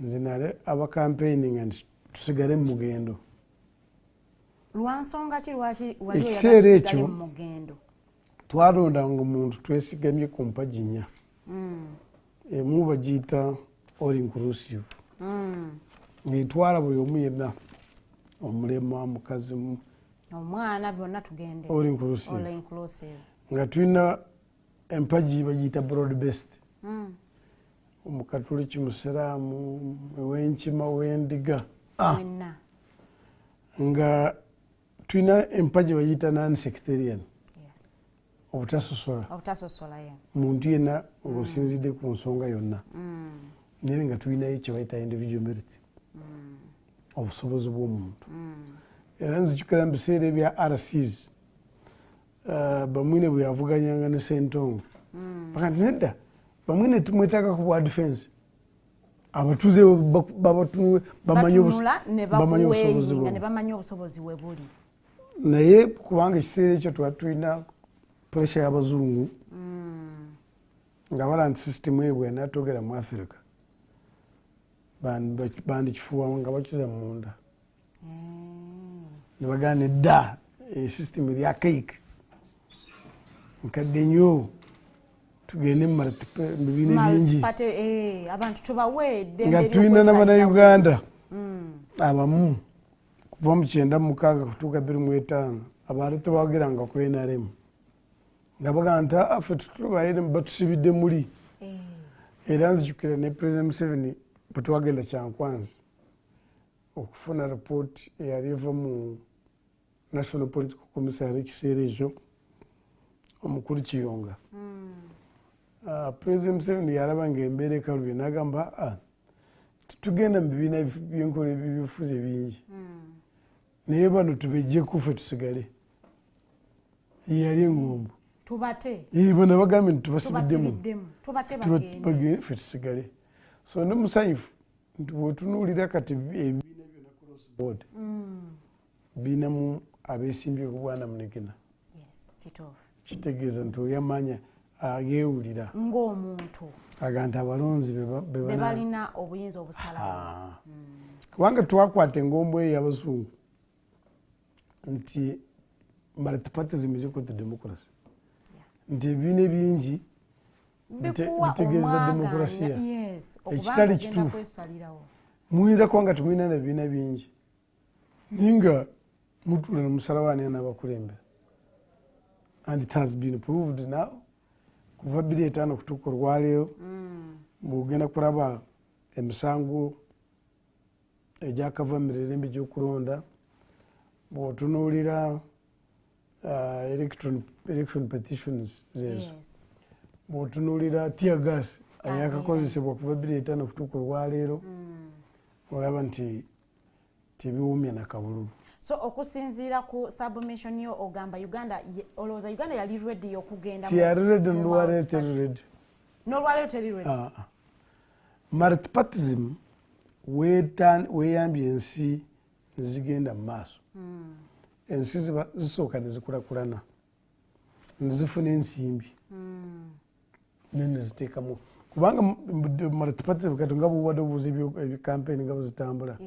L: nze nali aba campaigning nti tusigale mu mugendo.
K: Lwansonga ki lwaki
L: ekiseera ekyo twalondanga omuntu twesigamye ku mpagi nnya. Emu bagiyita all inclusive. Ng'etwala buli omu yenna, omulema, mukazi,
K: omwana, byonna tugende
L: all inclusive. Nga tulina empagi bagiyita broad based. Omukatoliki, musiraamu, ow'enkima, ow'endiga. Nga tulina empagi bagiyita non-sectarian. Obutasosola muntu yenna ng'osinzidde ku nsonga yonna. Naye nga tulinayo kye bayita individual merit, obusobozi bw'omuntu. Era nzijukira mu biseera ebya RCs Bamwine bwe yavuganyanga ne Ssentongo. Pakati nedda Bamwine tumwetaaga ku bwa defense. Abatuze bamanyi
K: obusobozi bwe buli.
L: Naye kubanga ekiseera ekyo tuba tulina pressure y'abazungu nga bala nti system eyo bw'enaatogera mu Africa bandikifuuwa nga bakiza munda. Ne bagamba edda system eri archaic, nkadde nnyo, tugende mu bibiina bingi nga tulina n'Abannayuganda abamu kuva mu 96 kutuuka 2005 abaali tebageranga ku NRM nga bagamba nti affe tutubaire batusibidde muli. Era nzijukira ne President Museveni bwe twagenda Kyankwanzi okufuna report eyali eva mu National Political Commissary ekiseera ekyo omukulu Kiyonga. President Museveni yalaba ng'embeera ekaluye n'agamba tugenda mu bibiina byenkola ebyobufuzi bingi naye bano tubejjeku ffe tusigale yali engombo
M: tubate
L: bano bagambye nti tubasibiddemu
M: tubate
L: bagende ffe tusigale so ndi musanyufu nti bwetunuulira kati ebibiina byonna cross board biinamu abeesimbye ku bwana munegena kitegeeza nti oyamanya ageewulira
M: ng'omuntu
L: aga nti abalonzi
M: bebalina obuyinza obusalawo
L: kubanga twakwata engombo eyo y'abazungu nti multipartyism is equal to democracy nti ebibiina ebingi bitegeeza demokrasiya ekitali kituufu muyinza kuba nga temulina nebibiina bingi naye nga mutuula nemusalawo ani anaabakulembera and it has been proved now kuva 2005 kutuuka olwaleero bwogenda kulaba emisango egyakava mu mirembe gy'okulonda bw'otunuulira election petitions zeezo bw'otunuulira tear gas ayakakozesebwa kuva 2005 kutuuka olwaleero olaba nti tebiwumya nakabululu.
M: So okusinziira ku submission yo ogamba Uganda olowooza Uganda yali ready okugenda
L: tiyali ready nolwaleero teri ready
M: nolwaleero teri ready
L: multipartyism weeyambye ensi nezigenda mu maaso ensi zisooka nezikulakulana nezifuna ensimbi neneziteekamu kubanga multipartyism kati nga buwadde obuuzi ebikampeni nga bwezitambula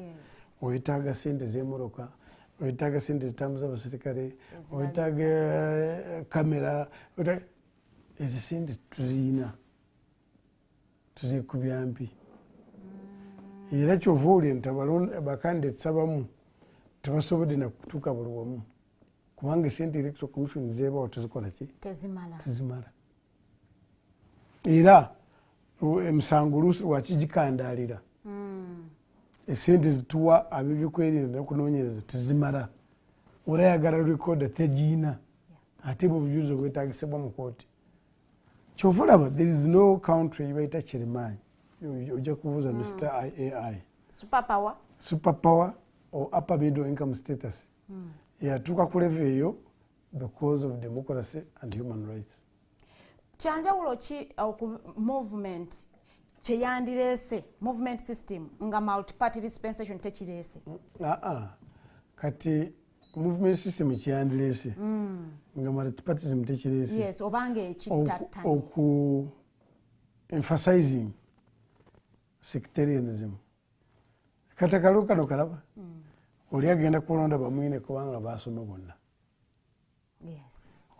L: oyetaaga sente z'emoroka oyetaaga sente zitambuza abasirikale oyetaaga kamera ezo sente tuziyina tuzikubya mpi era kyova olya nti abakandidate abamu tebasobodde nakutuuka buli wamu kubanga esente electoral commission zeebawo tezikola ki tezimala era emisango oluusi lwakigikandaalira esente zituwa ab'ebyokwerinda n'okunoonyereza tezimala olayagala rekoda tegiina ate bwebujulizi obwetaagisibwa mu kooti kyova olaba there is no country ebayita kirimaanyi ojja kubuuza Mr. IAI superpower or upper middle income status yatuuka ku level eyo because of democracy and human rights.
M: Kyanjawulo ki movement kyeyandireese movement system nga multi-party dispensation tekireese?
L: Kati movement system kyeyandireese nga multi-partyism tekireese.
M: Yes, obanga ekittattanye
L: oku emphasizing sectarianism. Kati akalulu kano kalaba oli agenda kulonda bamwine kubanga baasoma bonna.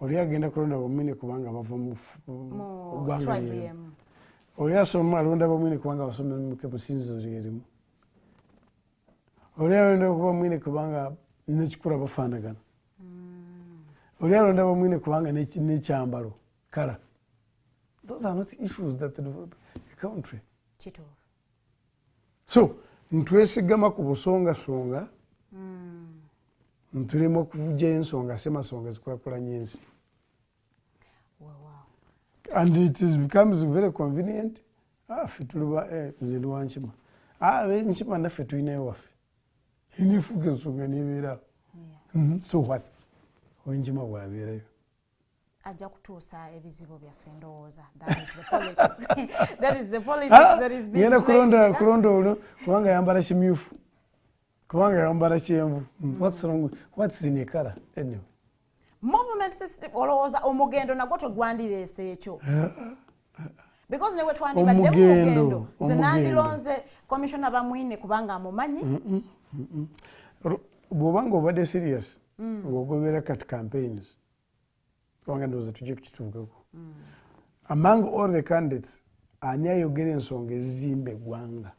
L: Oli agenda kulonda bamwine kubanga bava mu ggwanga lyerimu. Oli asoma alonda bamwine kubanga basoma mu ssinzizo lyerimu. Oli alonda bamwine kubanga nekikula bafaanagana. Oli alonda bamwine kubanga nekyambalo kala. Those are not issues that develop a country. So ntwesigama ku busongasonga ntulema okuvujjayo ensonga semasonga zikulakulanya ensi. And it becomes very convenient. Ffe tuliba nze ndi wankima abenkima naffe tulinayo waffe inifuga ensonga nebeerawo. So what wenkima bwabeerayo
M: ajja kutuusa ebizibu byaffe ndowooza. That is the politics that is being
L: played. Kulonda olwo kubanga yambala kimyufu kubanga yambala kyenvu. What's wrong? What's in a color anyway?
M: Movement system olowooza omugendo nagwo tegwandireese ekyo because newe twandibadde mugendo nze nandilonze commissioner bamwine kubanga amumanyi.
L: Bw'obanga obadde serious ng'ogobera kati campaigns kubanga ndowooza tujja kukituukako. Among all the candidates ani ayogera ensonga ezizimba eggwanga?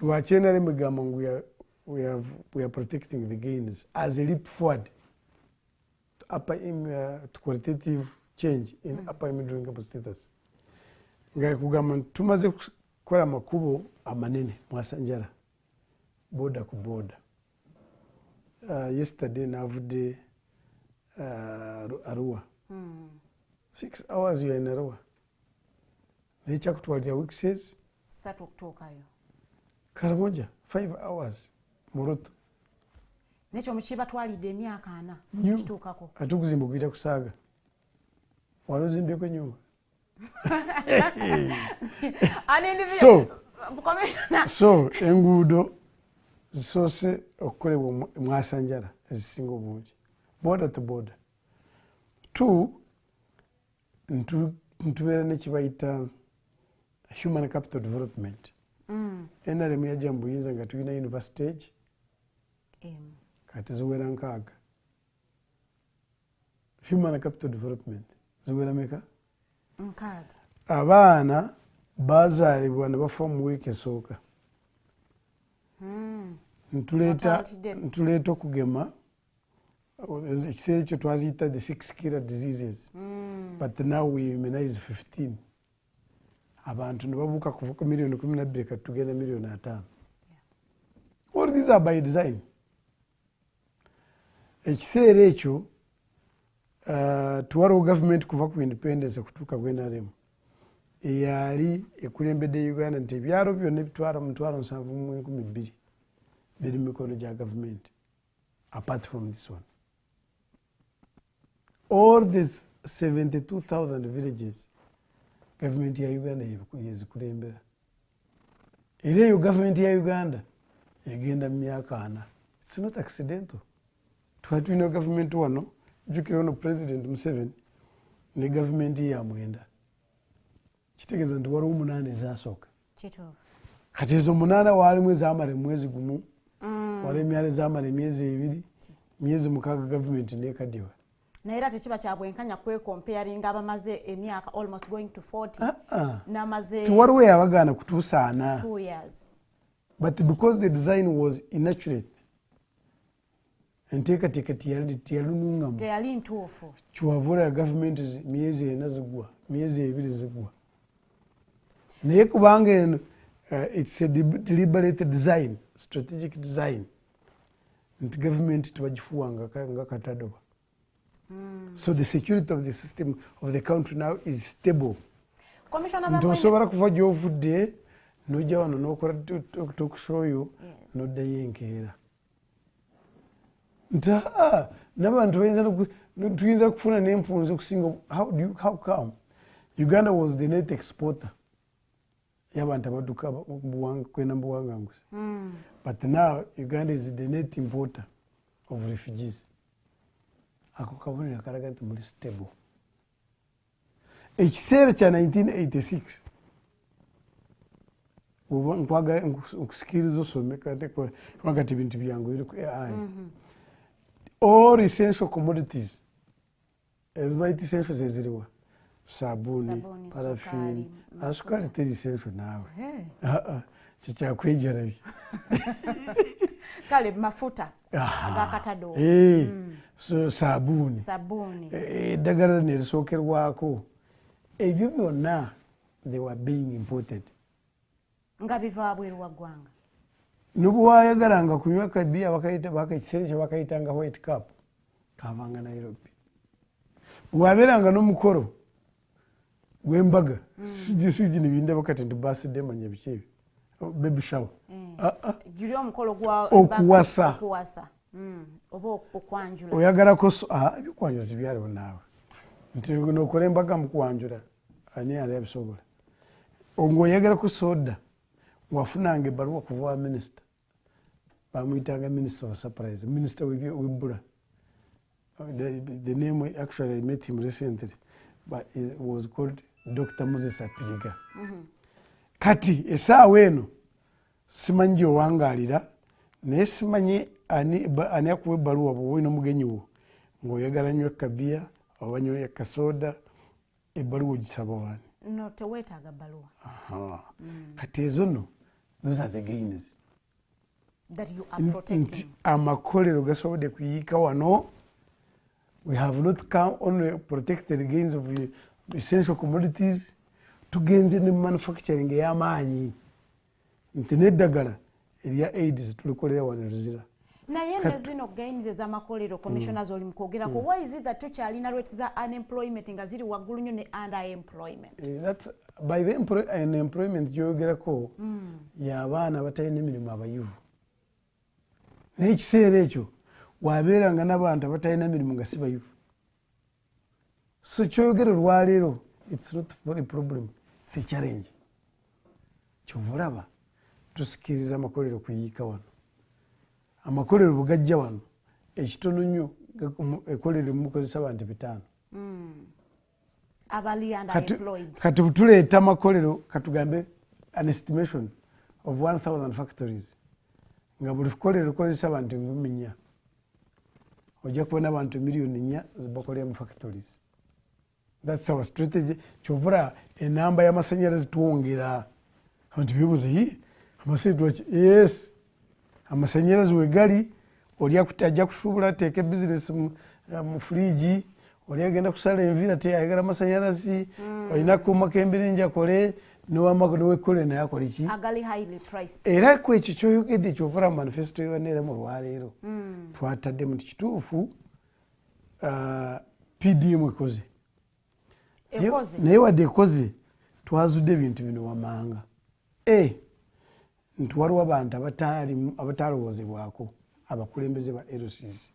L: Lwaki enale mugamba ngu we are protecting the gains as a leap forward to qualitative change in upper middle income status. Nga kugamba tumaze kukola amakubo amanene mwasanjala boda ku boda. Yesterday navudde Arua. 6 hours you are in Arua. naye kyakutwalira weeks
M: 3 okutuukayo.
L: Karamoja 5 hours Moroto.
M: Nekyo mukibatwalidde emyaka 4 kituukako.
L: Ate okuzimba okuyita kusaaga. Wali ozimbyeko ennyumba. So enguudo zisoose okukolebwa mwasanjala ezisinga obungi. Border to border. 2, ntubeera nekibayita human capital development. NRM yajja mu buyinza nga tulina university age kati ziwera 6. Human capital development ziwera meka?
M: 6.
L: Abaana bazaalibwa ne bafa mu wiiki esooka. Ntuleeta okugema ekiseera ekyo twaziyita the 6 killer diseases, but now we immunize 15. Abantu ne babuuka kuva ku million 12 kati tugenda million 5. All these are by design. Ekiseera ekyo tuwaliwo government kuva ku independence kutuuka ku NRM eyali ekulembedde Uganda nti ebyalo byonna ebitwala mu 7,200 biri mu mikono gya government apart from this one. All these 72,000 villages government ya Uganda yezikulembera. Era eyo government ya Uganda egenda mu myaka 4. It's not accidental. Twali tulina government wano jjukira ono President Museveni ne government ya 9. Kitegeeza nti waliwo 8 ezasooka. Kati ezo 8 waalimu ezaamala mwezi gumu, waliwo emyala ezaamala emyezi 2, myezi 6 government nekaddiwa.
M: Naye era tekiba kya bwenkanya kwekomparinga abamaze emyaka almost going to 40 n'amaze
L: tiwaliwo yabagaana kutuusa 4
M: 2 years.
L: But because the design was inaccurate, enteekateeka teyalunungamu,
M: teyali ntuufu,
L: kiwavula government myezi 4 zigwa, myezi 2 zigwa. Naye kubanga eno it's a deliberate design, strategic design, nti government tebagifuwanga nga katadoba. So the security of the system of the country now is stable. Nti osobola kuva gy'ovudde n'ojja wano n'okola talk show yo n'oddayo enkeera. Nti n'abantu tuyinza kufuna n'enfunza okusinga. How come? Uganda was the net exporter y'abantu abadduka kwenda mu buwanganguzi. But now Uganda is the net importer of refugees. Ako kabonero kalaga nti muli stable. Ekiseera kya 1986 nkwaga nkusikiriza osome kati bintu byangu biri ku AI. All essential commodities ezibayita essential zeziriwa sabuni, parafini, asukali teri essential naawe. Kikyakwejarabi.
M: Kale mafuta agakatado.
L: So sabuni. Eddagala nerisookerwako. Ebyo byonna they were being imported.
M: Nga biva bweru wa ggwanga.
L: Nobwayagalanga kunywa kabiya ekiseera kye bakayitanga white cup kavanga Nairobi. Bwabeeranga n'omukolo gw'embaga sijji nebindaba kati nti birthday manya biki ebyo. Baby shower.
M: Juli omukolo gwa
L: okuwasa.
M: Oba okwanjula.
L: Oyagalako ebikwanjula tebyaliwo naawe. Nti n'okola embaga mu kwanjula ani yali abisobola. Ng'oyagalako soda wafunanga ebbaluwa kuva wa minisita. Bamuyitanga minister of surprise. Minister w'ebbula. The name actually I met him recently, but it was called Dr. Moses Apijiga. Kati essaawa eno simanyi gy'owangaalira naye simanyi ani akuwa ebbaluwa bwe olina omugenyi wo ng'oyagala nnyo kabiya oba nnyo kasoda ebbaluwa ogisaba wani?
M: No, teweetaaga bbaluwa.
L: Kati ezo nno those are the gains
M: that you are protecting.
L: Nti amakolero gasobodde kuyiika wano. We have not come only protect the gains of essential commodities, tugenze ne manufacturing ey'amaanyi. Nti n'eddagala erya AIDS tulikolera wano luzira.
M: Naye ne zino gains ez'amakolero commissioners oli mu kwogerako, why is it that tukyalina rates za unemployment nga ziri waggulu nnyo ne underemployment?
L: by the employment gyogerako y'abaana abatalina emirimu abayuvu n'ekiseera ekyo wabeeranga n'abantu abatalina emirimu nga si bayuvu. So kyoyogera olwaleero it's not a problem, it's a challenge. Kyova olaba tusikiriza amakolero kuyiika wano, amakolero bwe gajja wano ekitono nnyo ekolero mukozesa abantu 5. Kati tuleeta amakolero katugambe an estimation of 1000 factories nga buli kolero lukozesa abantu 4,000 ojja kubona abantu 4,000,000 zibakolera mu factories. That's our strategy. Kyovura enamba y'amasanyalaze tuwongera abantu bibuze amasanyalaze yes amasanyalaze wegali oli ajja kusuubula ateeka business mu fridge, oli agenda kusala enviira teyayagala amasanyalaze, olina kuuma k'embirungi akole nowekole naye akole ki era ku ekyo kyoyogedde kyovura mu manifesto yoneera mu lwaleero twataddemu nti kituufu PDM ekoze naye wadde ekoze twazudde ebintu bino wamanga nti waliwo abantu abatalowoozebwako abakulembeze ba LCs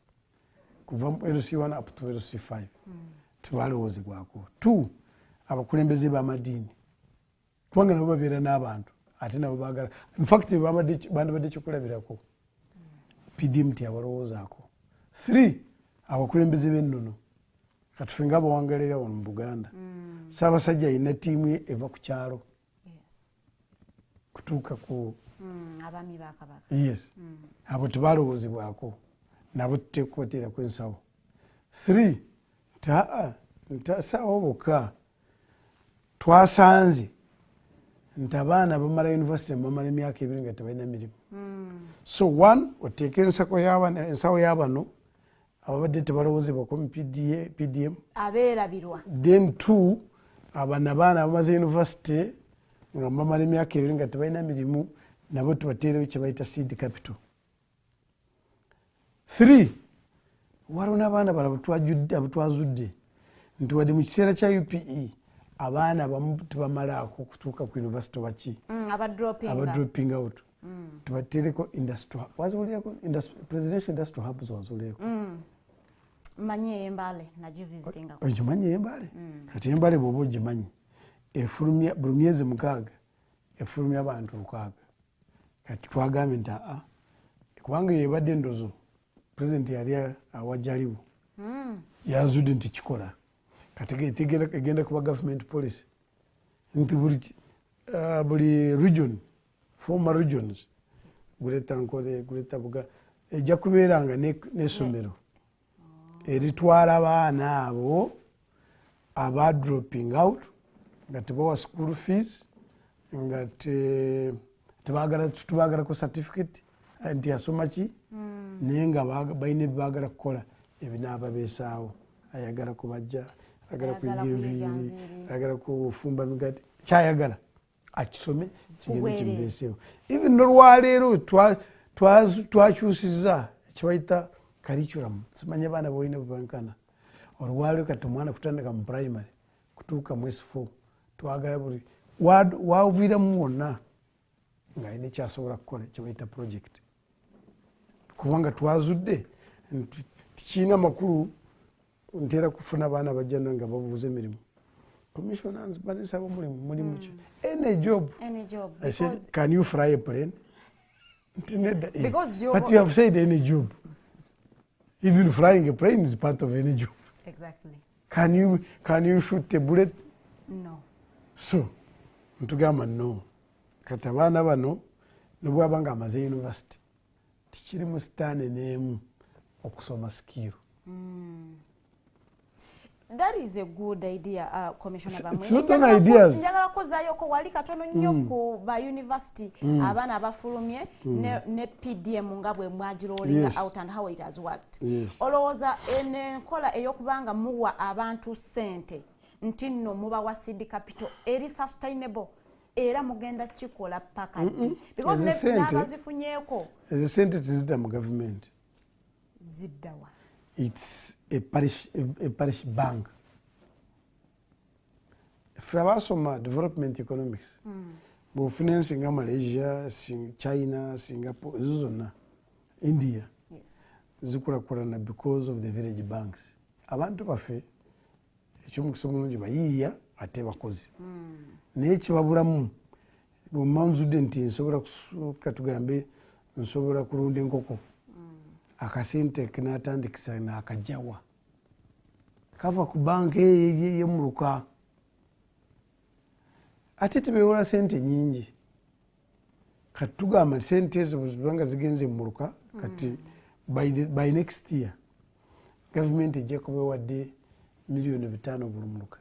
L: kuva mu LC1 up to LC5 tebalowoozebwako. 2 abakulembeze b'amadiini kubanga nabo babeera n'abantu ate nabo baagala infact bandibadde kyokulabirako PDM teyawalowoozaako. 3 abakulembeze b'ennono katufe nga bawangalira wano mu Buganda Ssaabasajja alina ttiimu ye eva ku kyalo kutuuka ku
M: abaami ba Kabaka.
L: Yes, abo tebalowoozebwako nabo tuteekubateerako ensawo. 3 ntasawo bokka twasanze nti abaana bamala yunivasite bamala emyaka 2 nga tebalina mirimu. So 1 oteeka ensawo y'abano ababadde tebalowoozebwako mu PDM
M: abeerabirwa.
L: Then 2 abaana bamaze yunivasite nga bamala emyaka 2 nga tebalina mirimu nabo tubateerewo kye bayita seed capital. 3 waliwo n'abaana bala abatwazudde nti wadde mu kiseera kya UPE abaana abamu tebamalaako kutuuka ku yunivasite baki abadropping out tubateereko presidential industrial hubs wazuleeko
M: manyi Embale nagivizitinga
L: okimanyi Embale kati Embale bw'oba ogimanyi efulumya buli myezi 6 efulumya abantu 6 kati twagambye nti kubanga yebadde endozo pulezidenti yali awajjaliwo yazudde nti kikola kati egenda kuba government policy nti buli region former regions Guleta Nkole Guleta Buga ejja kubeeranga n'essomero eritwala abaana abo aba dropping out nga tebawa school fees nga tebaagalako certificate nti asoma ki naye nga balina ebibaagala kukola ebinaababeesaawo ayagala kubajja ayagala kuyiga enviiri ayagala kufumba migati kyayagala akisome kigende kimubeeseewo. Even nolwaleero twakyusizza ekibayita curriculum simanyi abaana bwolina bwebankana olwaleero kati omwana kutandika mu primary kutuuka mu S4 twagala buli waviiramu wonna ng'alina ekyasobola kukola kyebayita project kubanga twazudde nti tikiina makulu nteera kufuna abaana bajja nga babuuza emirimu. Commissioners banisaba mulimu ki any job. I said, can you fly a plane? But you have said any job. Even flying a plane is part of any job.
M: Exactly.
L: Can you shoot a bullet?
M: No.
L: So ntugamba no kati abaana bano nebwaba nga amaze university tikiri mu sitaani n'emu okusoma skill.
M: That is a good idea, Commissioner Bamwine.
L: It's not an idea.
M: Njagala kuzzaayo ko wali katono nnyo ku ba university abaana abafulumye ne PDM nga bwe mwagirollinga out and how it has worked. Olowooza enkola ey'okubanga muwa abantu ssente nti nno mubawa seed capital eri sustainable era mugenda kikola paka because n'abazifunyeeko
L: ezo ssente tezidda mu government
M: ziddawa.
L: It's a parish bank. ffe abasoma development economics bw'ofuna ensi nga Malaysia, China, Singapore, ezo zonna, India zikulakulana because of the village banks. Abantu baffe ekyomukisa omulungi bayiiya ate bakozi naye kibabulamu bwemanzudde nti nsobola kusooka tugambe nsobola kulunda enkoko akasente kenatandikisa naakajjawa kava ku banka yemuluka ate tebewola sente nyingi kati tugamba sente ezo bwezibanga zigenze muluka kati by next year government ejja kuba ewadde million 5 buli muluka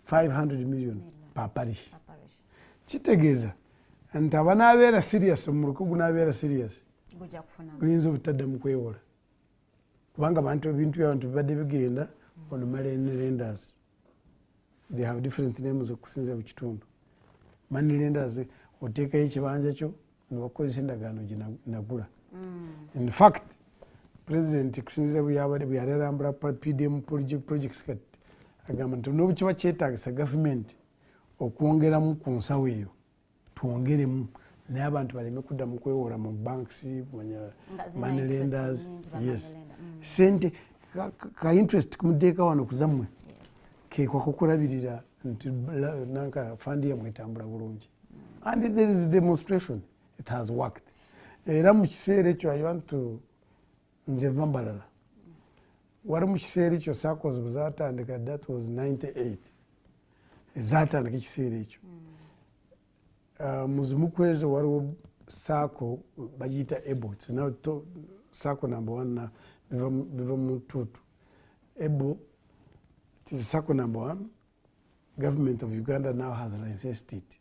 L: 500 million per parish. Kitegeeza nti abanaabeera serious omuluka gunaabeera serious guyinza obutadda mu kwewola kubanga abantu ebintu byabantu bibadde bigenda ono money lenders they have different names okusinza mu kitundu. Money lenders oteekayo ekibanja kyo nebakozesa endagaano ginagula. In fact president kusinziira bwe alambula PDM projects kati agamba nti n'obukiba kyetaagisa gavumenti okwongeramu ku nsawo eyo twongeremu naye abantu baleme kuddamu kwewola mu banks money lenders. Yes, sente ka interest kumuteeka wano kuzammwe kekwa kukulabirira nti nanka fandi yamwe etambula bulungi and there is demonstration it has worked. Era mu kiseera ekyo I want to nze vambalala wari mu kiseera ekyo SACCOs bwe zaatandika that was 98 zaatandika ekiseera ekyo muzimu kwezo waliwo SACCO bagiyita EBO. It's now SACCO number 1 na biva mu tutu. EBO it is SACCO number 1. Government of Uganda now has licensed it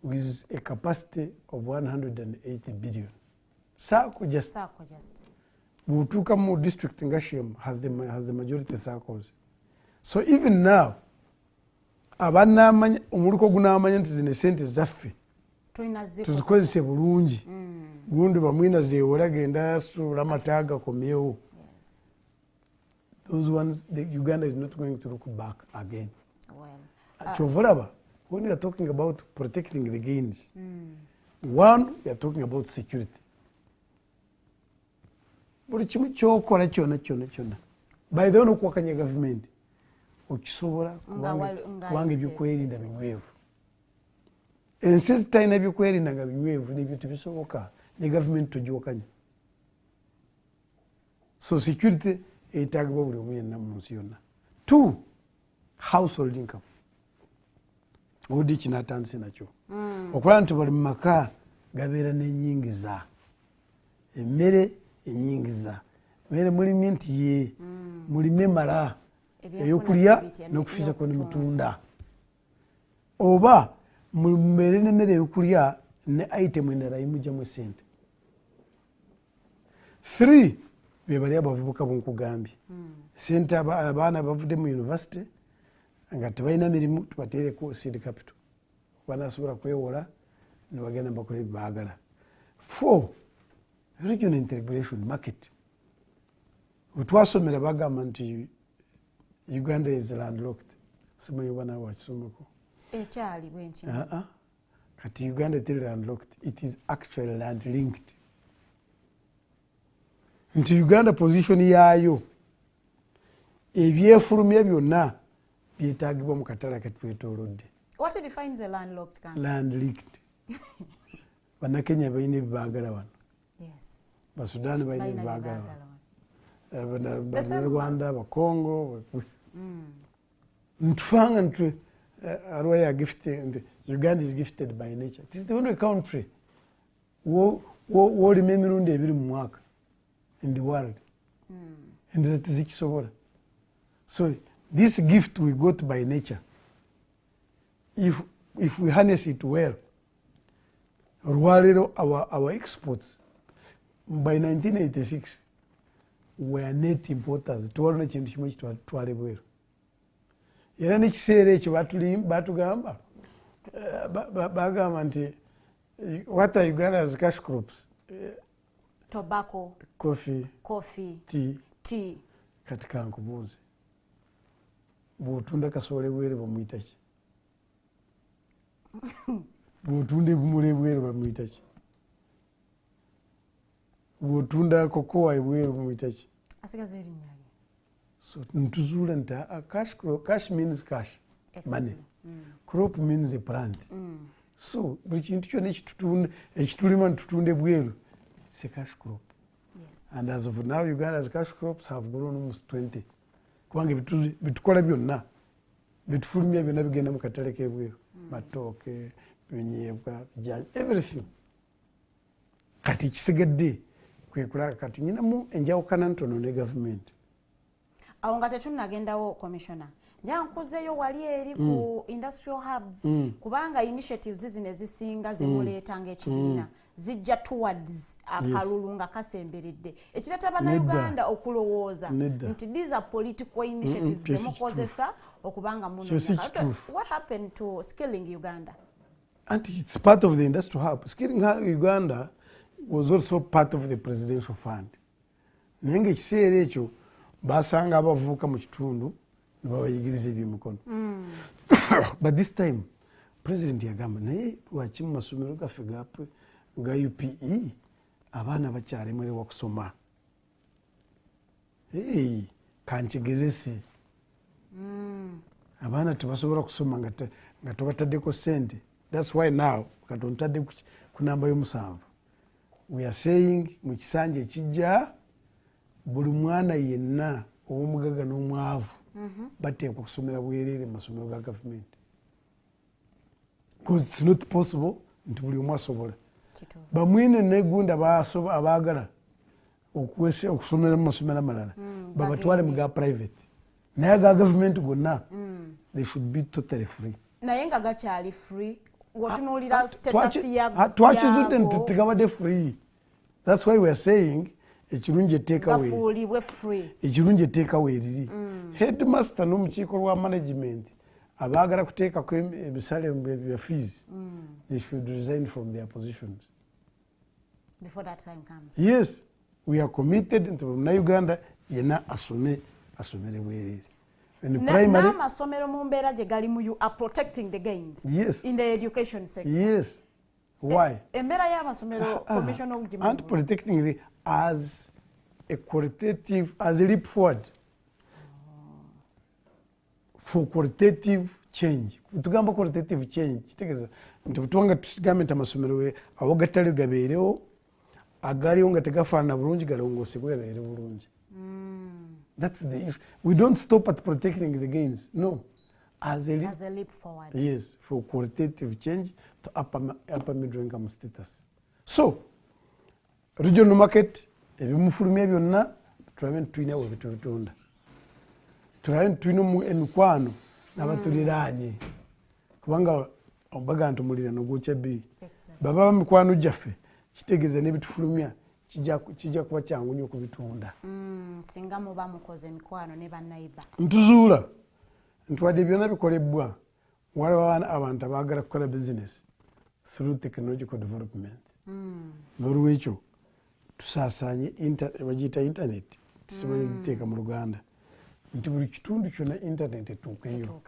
L: with a capacity of 180 billion. SACCO just Butuka mu district Ngashim has the majority SACCOs. So even now abana omuluko gunamanya nti zine sente zaffe tuzikozese bulungi gundi bamwina zewola genda sula mataga komyewo. Those ones Uganda is not going to look back again. Chovolaba, when we are talking about protecting the gains, one, we are talking about security. Buli kimu kyokola kyonna by the way nokwakanya government okisobola kubanga ebyokwerinda binywevu ensi zitalina ebyokwerinda nga binywevu nebyo tebisoboka ne government togiwakanya. So security eyetaagibwa buli omu yenna mu nsi yonna. 2, household income odi kinatandise nakyo okulaba nti bali mu maka gabeera n'enyingiza emmere enyingiza mere mulimi nti ye mulime mala eyokulya n'okufizako n'emutunda oba mumere n'emmere eyokulya ne item endala yimujjamu esente. 3, be bali abavubuka bonkugambye sente abaana bavudde mu university nga tebalina mirimu tubateereko seed capital banasobola kwewola ne bagenda bakola ebibagala. 4, regional integration market. Utwasomera bagamba nti Uganda is landlocked. Simanyi bana wakisomeko.
M: Ekyali bwenki.
L: Kati Uganda is landlocked. It is actually land linked. Nti Uganda position yayo ebyefulumya byonna byetaagibwa mu katala kati twetoolodde.
M: What defines a landlocked country?
L: Land linked. Bannakenya balina ebibaagala wano.
M: Yes.
L: Basudani balina ebibaagala wano. Bannarwanda, Bakongo. Ntufanga ntwe Arwaya gifted. Uganda is gifted by nature. It is the only country who emirundi ebiri mu mwaka in the world. And that is ekisobola. So this gift we got by nature, if we harness it well, our exports by 1986 were net importers. Twalina kintu kimu kitwale bweru. Era n'ekiseera ekyo batugamba bagamba nti what are Uganda's cash crops?
M: Tobacco,
L: coffee,
M: tea.
L: Kati kankubuuze bw'otunda kasooli bwere bamuyita ki? Bw'otunda ebimuli ebweru bamuyita ki? Bw'otunda kokowa ebweru bamuyita ki?
M: Asigaza erinnya lye.
L: So ntuzuula nti cash means cash, money. Crop means a plant. So buli kintu kyonna ekitulima ntutunda ebweru, it's a cash crop.
M: Yes.
L: And as of now, Uganda's cash crops have grown almost 20. Kubanga bitukola byonna bitufulumya byonna bigenda mu katale k'ebweru, matooke, binyeebwa, bijjanyi, everything. Kati ekisigadde kwe kulaga kati nyinamu enjawukana ntono ne gavumenti.
M: Awo nga tetunnagendawo commissioner, nja nkuzeeyo wali eri ku industrial hubs kubanga initiatives zino ezisinga zemuleetanga ekibiina zijja towards akalulu nga kasemberedde ekireeta bannayuganda okulowooza nti these are political initiatives zemukozesa okubanga muno. What happened to skilling Uganda?
L: And it's part of the industrial hub. Skilling Uganda was also part of the presidential fund. Naye ng'ekiseera ekyo basanga abavubuka mu kitundu ne babayigiriza ebyemikono. But this time president yagamba naye lwaki mu masomero gaffe ga UPE abaana bakyalemererwa kusoma. Kankigezese abaana tebasobola kusoma nga tobataddeko ssente. That's why now katontadde ku namba y'omusanvu. We are saying mu kisanja ekijja buli mwana yenna ow'omugaga n'omwavu bateekwa kusomera bwereere mu masomero ga gavumenti. Because it's not possible nti buli omu asobola. Bamwine n'egunda abaagala okusomera mu masomero amalala babatwale mu ga private. Naye aga gavumenti gonna they should be totally free.
M: Naye nga gakyali free wotunuulira status yago.
L: Twakizudde nti tegabadde free. That's why we are saying ekirungi etteekawo
M: free.
L: Ekirungi etteekawo eriri. Headmaster n'omukiiko lwa management abaagala kuteekako ebisale bya fees they should resign from their positions
M: before that time comes.
L: Yes, we are committed nti Munnayuganda yenna asomere bwereere.
M: N'amasomero mu mbeera gye galimu you are protecting the gains.
L: Yes.
M: In the education sector.
L: Yes. Why?
M: Embeera y'amasomero commission of
L: and protecting it as a qualitative, as a leap forward for qualitative change. Tugamba qualitative change kitegeeza nti butwanga tusigambe nti amasomero awo gatali gabeerewo agaliwo nga tegafaanana bulungi galongoosebwe gabeere bulungi. That's the issue. We don't stop at protecting the gains. No. As a
M: leap forward.
L: Yes, for qualitative change to upper middle income status. So, regional market, ebimufulumya byonna tulabe ntulina we bitutunda. Tulabe ntulina emikwano n'abatuliraanye. Kubanga ombaga ntumulira n'ogwokya bbiri. Baba mikwano gyaffe kitegeeza n'ebitufulumya kijja kuba kyangu nnyo okubitunda.
M: Singa muba mukoze emikwano ne bannayiba.
L: Ntuzuula ntwadde byonna bikolebwa waliwo abantu abaagala kukola business through technological development. N'olwekyo tusaasaanye bagiyita internet tisimanyi giteeka mu Luganda nti buli kitundu kyonna internet etuukeyo.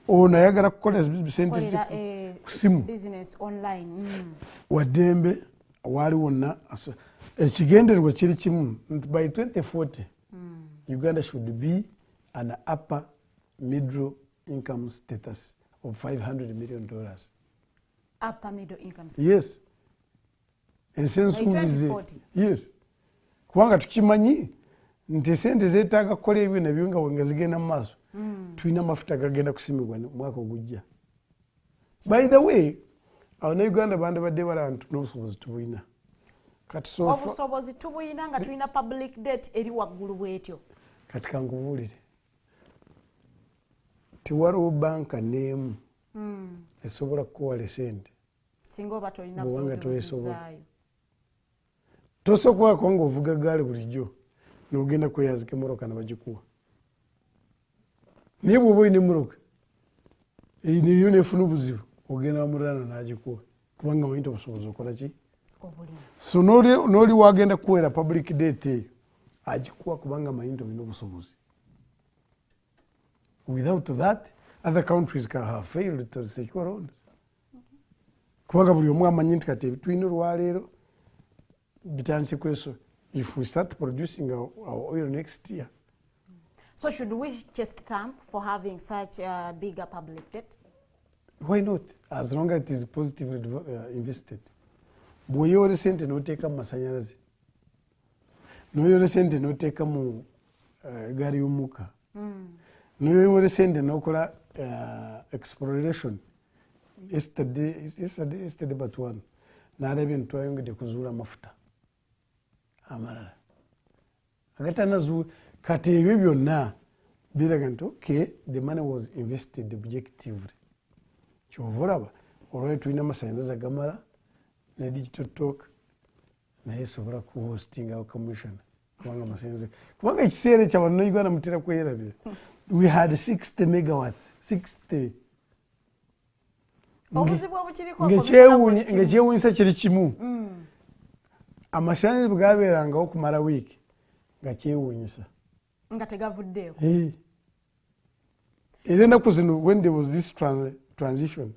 L: Ono ayagala kukola sente ku simu waddembe wali wonna ekigendererwa kiri kimu nti by 2040 Uganda should be an upper middle income status of $500 million.
M: Upper middle income status?
L: Yes. Yes. Kubanga tukimanyi nti sente zeetaaga kukola ebyo nabyo nga zigenda mu maaso tulina amafuta gagenda kusimibwa mwaka ogujja. By the way, Abannayuganda bandibadde balaba nti n'obusobozi tubulina.
M: Obusobozi tubulina nga tulina public debt eri waggulu bwetyo.
L: Kati kankubuulire tewaliwo banka n'emu esobola kukuwala esente
M: singa oba tolina busobozi.
L: Tosobola kuba ng'ovuga gaali bulijjo n'ogenda kweyazika emmotoka ne bagikuwa. Naye bw'oba olina emmotoka niyo neefuna obuzibu ogenda wamuliraana n'agikuwa kubanga omanyi obusobozi okola ki? So n'oli wagenda kuwera public debt eyo agikuwa kubanga amanyi nti olina obusobozi. Without that, other countries can have failed to secure loans. Kubanga buli omu amanyi nti kati ebitulina olwaleero bitandise kweso if we start producing our oil next year.
M: So should we just thank for having such a bigger public debt?
L: Why not? As long as it is positively invested. Bw'oyoola sente n'oteeka mu masanyalaze, n'oyoola sente n'oteeka mu gaali y'omukka, n'oyoola sente n'okola exploration. Yesterday but one, n'alaba entu ayongedde kuzuula amafuta amalala agatanazuula. Kati ebyo byonna biraga nti okay, the money was invested objectively. Kyova olaba olwali tulina amasanyalaze agamala ne digital talk naye sobola kuhostinga awo commission kubanga amasanyalaze kubanga ekiseera ekyo Abannayuganda mutera kweyerabira. We had 60 megawatts 60 ngekyewuunyisa kiri kimu amasanyalaze bwe gabeerangawo kumala wiiki nga kyewuunyisa
M: nga tegavuddeyo.
L: Era ennaku zino when there was this transition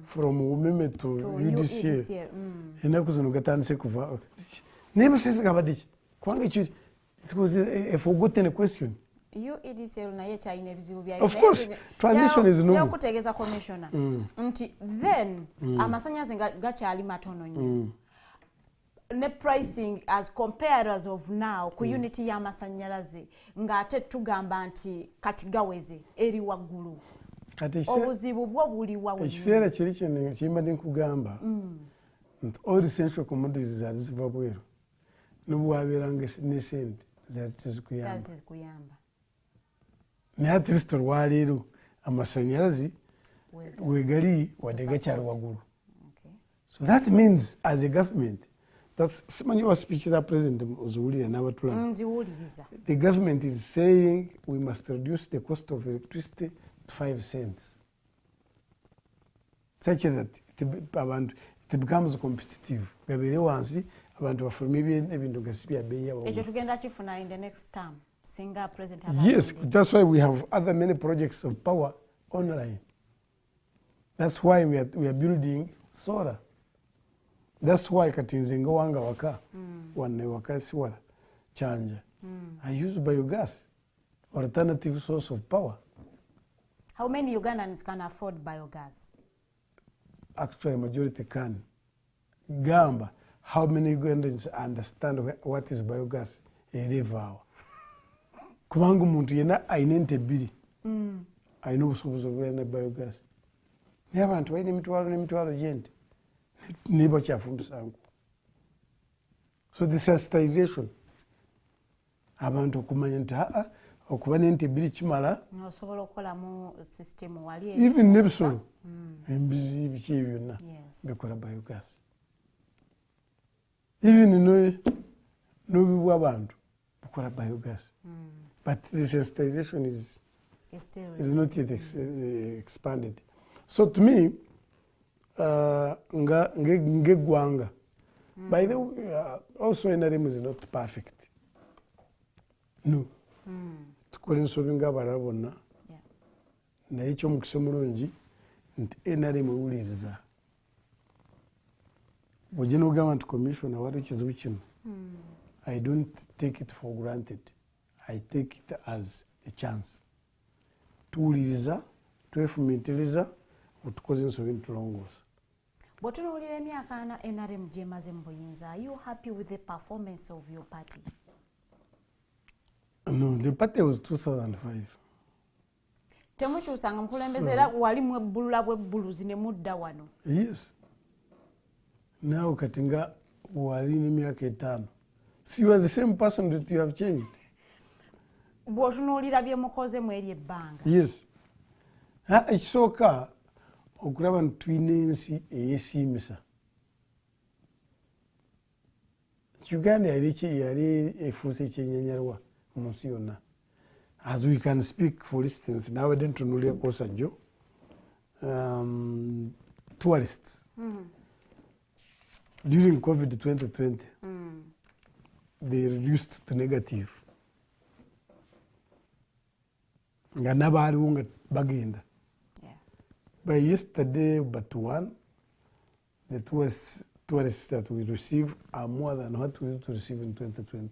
L: from umeme to UDCL, ennaku zino gatandise kuva naye amasanyalaze gabadde ki kubanga ekyo it was a forgotten question.
M: UEDCL naye kyalina ebizibu byayo.
L: Of course, transition is normal.
M: Yakutegeeza commissioner nti then amasanyalaze gakyali matono nnyo. Ne pricing as compared as of now ku unity y'amasanyalaze ng'ate tugamba nti kati gaweze eri waggulu. Obuzibu bwo buli wawe.
L: Ekiseera kiri kino kimbadde nkugamba nti all essential commodities zaali ziva bweru nobwabeeranga ne sente zaali tezikuyamba. Naye at least olwaleero amasanyalaze wegali wadde gakyali waggulu. So that means as a government, that's simanyi wa speech za president oziwulira n'abatulaba.
M: Nziwuliriza.
L: The government is saying we must reduce the cost of electricity to 5 cents such that it becomes competitive. Gabeere wansi abantu bafuluma ebintu nga si bya bbeeyi yawaggulu.
M: Ekyo tugenda kifuna in the next term. Singa president
L: yes, that's why we have other many projects of power online. That's why we are building solar. That's why kati nze nga wanga waka wanne waka siwala kyanja. I use biogas, alternative source of power.
M: How many Ugandans can afford biogas?
L: Actually, majority can. Gamba, how many Ugandans understand what is biogas? Erevaawa. Kubanga omuntu yenna ayina ente bbiri ayina obusobozi obubeera ne biogas. Naye abantu balina emitwalo n'emitwalo gy'ente naye bakyafumbisa nku. So the sensitization abantu okumanya nti okuba n'ente bbiri kimala.
M: Osobola okukolamu system wali
L: even n'ebisolo embizi biki ebyo byonna bikola biogas. Even n'obubi abantu bukola biogas. But the sensitization is not yet expanded. So to me, ngegwanga. By the way, also NRM is not perfect. No. Tukola ensobi ng'abalala bonna. Naye eky'omukisa omulungi nti NRM ewuliriza. Bw'ojja n'ogamba nti commissioner waliwo ekizibu kino. I don't take it for granted. I take it as a chance. Tuwuliriza, twefumiitiriza, otukoze ensobi ntulongoosa.
M: Bw'otunuulira emyaka ana NRM gy'emaze mu buyinza, are you happy with the performance of your party?
L: No, the party was 2005.
M: Temukyusanga mukulembeze era walimu ebbulula bw'ebbuluzi ne mudda wano.
L: Yes. Now kati nga wali n'emyaka 5. So you are the same person that you have changed.
M: Bw'otunuulira bye mukoze mu eri ebbanga.
L: Yes. Ekisooka okulaba nti tulina ensi eyeesiimisa. Uganda yali efuuse ekyennyanyalwa mu nsi yonna. As we can speak, for instance, nawadde ntunuulira Kosajjo, tourists. During COVID 2020, they reduced to negative. nga nabaaliwo nga bagenda. By yesterday, but one, the tourists that we receive are more than what we used to receive in 2020.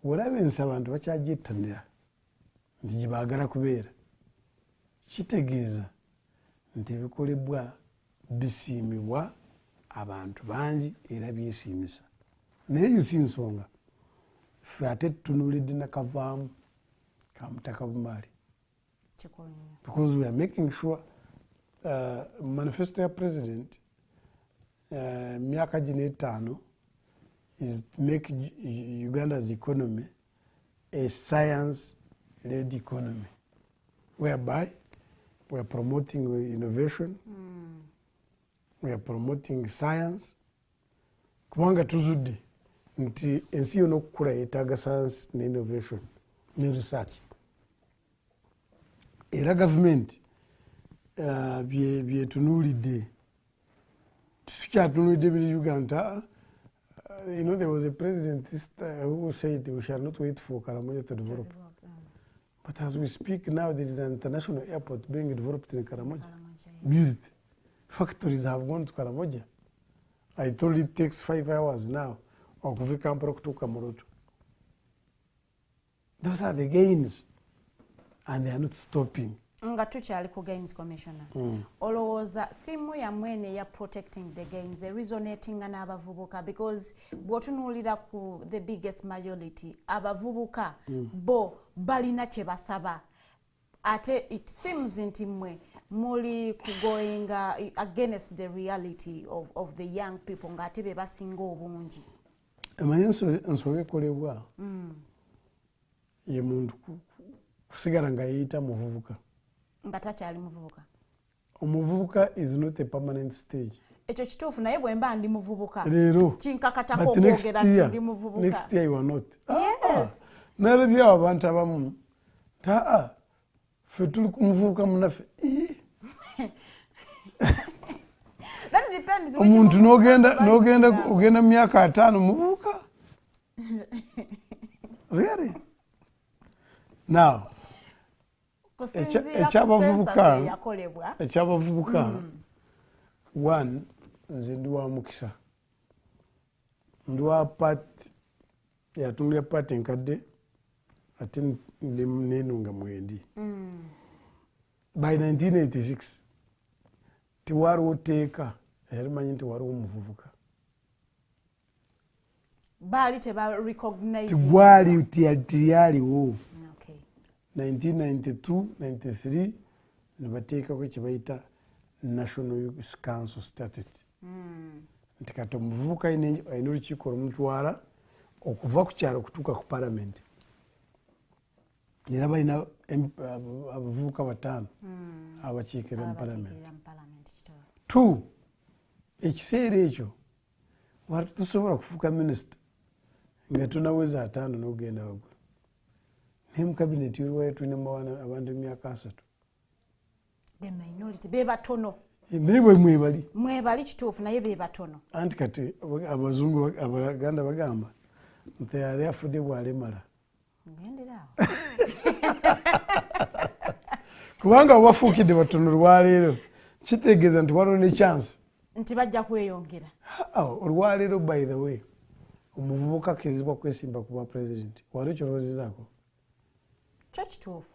L: Whatever abantu bakyagyettanira nti gye baagala kubeera kitegeeza nti ebikolebwa bisiimibwa abantu bangi era byesiimisa. Naye yo si nsonga ffe ate tutunuulidde nakavaamu ka Mutaka Bumaali. Because we are making sure manifesto ya president myaka gino etaano is make Uganda's economy a science-led economy, whereby we are promoting innovation, we are promoting science. Kubanga tuzudde nti ensi yonna okukula yeetaaga science ne innovation ne research. Era government byetunuulidde tukyatunuulidde biri Uganda. You know, there was a president who said we shall not wait for Karamoja to develop. But as we speak now, there is an international airport being developed in Karamoja. Built. Factories have gone to Karamoja. I told it takes 5 hours now. Okuva Kampala kutuuka Moroto. Those are the gains. And they are not stopping.
M: Nga tukyali ku gains commissioner. Olowooza theme yammwe ya protecting the gains resonatinga n'abavubuka because bw'otunuulira ku the biggest majority abavubuka bo balina kye basaba. Ate it seems nti mmwe muli kugoinga against the reality of the young people ng'ate be basinga obungi.
L: Emanyi ensonga ekolebwa ye muntu kusigala nga yeeyita muvubuka.
M: Nga takyali muvubuka.
L: Omuvubuka is not a permanent stage.
M: Ekyo kituufu naye bwe mba ndi muvubuka.
L: Leero.
M: Kinkakatako okwogera nti ndi muvubuka.
L: Next year you are not.
M: Yes.
L: Nalabye abantu abamu. Ffe tuli ku muvubuka munaffe.
M: That depends.
L: Omuntu n'ogenda mu myaka 5 muvubuka. Really? Now, ekyabavubuka one nze ndi wa mukisa ndi wa part yatungulira part enkadde ate nenunga mwendi. By 1986 tiwaliwo teeka erimanyi nti waliwo omuvubuka
M: baali teba-recognize
L: tibwali tiyaliwo. 1992-93 nebateekako kyebayita National Youth Council Statute. Nti kati omuvubuka alina olukiiko olumutwala okuva ku kyalo okutuuka ku palamenti. Era balina abavubuka 5 abakiikira mu palamenti. 2 ekiseera ekyo wali tusobola kufuuka minisita nga tunaweza 5 n'ogenda waggulu. Naye mu kabineti waliwo tulinamu abantu emyaka 3.
M: The minority be batono.
L: Naye bwe mwebali.
M: Mwebali kituufu naye be batono.
L: Anti kati abazungu Abaganda bagamba nti yali afudde bw'alemala.
M: Ngenderaawo.
L: Kubanga wafuukidde batono olwaleero kitegeeza nti waliwo ne chance
M: nti bajja kweyongera.
L: Olwaleero by the way omuvubuka akkirizibwa kwesimba ku bwa president. Waliwo kyolowoozezaako?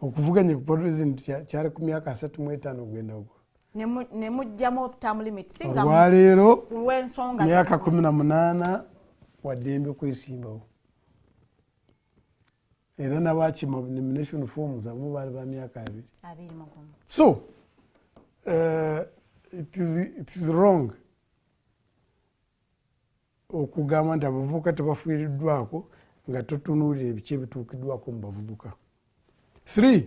L: Okuvuganya ku president kyali ku myaka 35 ogenda ogwo.
M: Ne mujjamu term limit singa
L: olwaleero
M: lw'ensonga
L: myaka 18 waddembe okwesimbawo. Era n'abakima nomination forms abamu baali ba myaka 2. So it is wrong okugamba nti abavubuka tebafiiriddwako nga totunuulira ebiki ebituukiddwako mu bavubuka. 3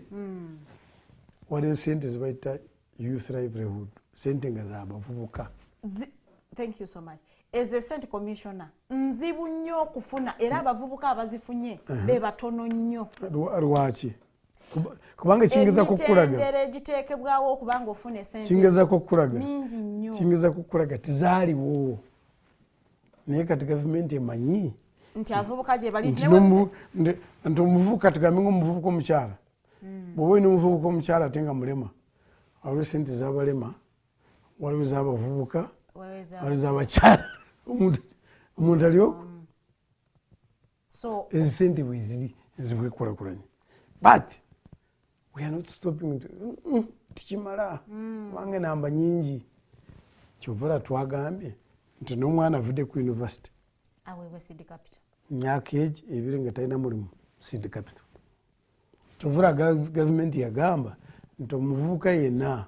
L: waliwo sente zibayita youth livelihood, sente nga z'abavubuka.
M: Thank you so much. As a State Commissioner, nzibu nnyo okufuna era abavubuka abazifunye be batono nnyo.
L: Lwaki? Kubanga kingeza kukulaga.
M: Emitendera egiteekebwawo okubanga ofune sente.
L: Kingeza kukulaga.
M: Mingi nnyo.
L: Kingeza kukulaga tizaaliwo. Naye kati gavumenti emanyi
M: nti avubuka gye bali
L: nti omuvubuka tugambe ng'omuvubuka omukyala bw'oba olina omuvubuka omukyala ate nga mulema waliwo sente z'abalema waliwo z'abavubuka waliwo z'abakyala omuntu aliwo ezo sente bweziri ezibwekulakulanye but we are not stopping tikimala kubanga namba nyingi kyovula twagambye nti n'omwana avudde ku university myaka egi ebiri nga talina mulimu seed capital kyovula gavumenti yagamba nti omuvubuka yenna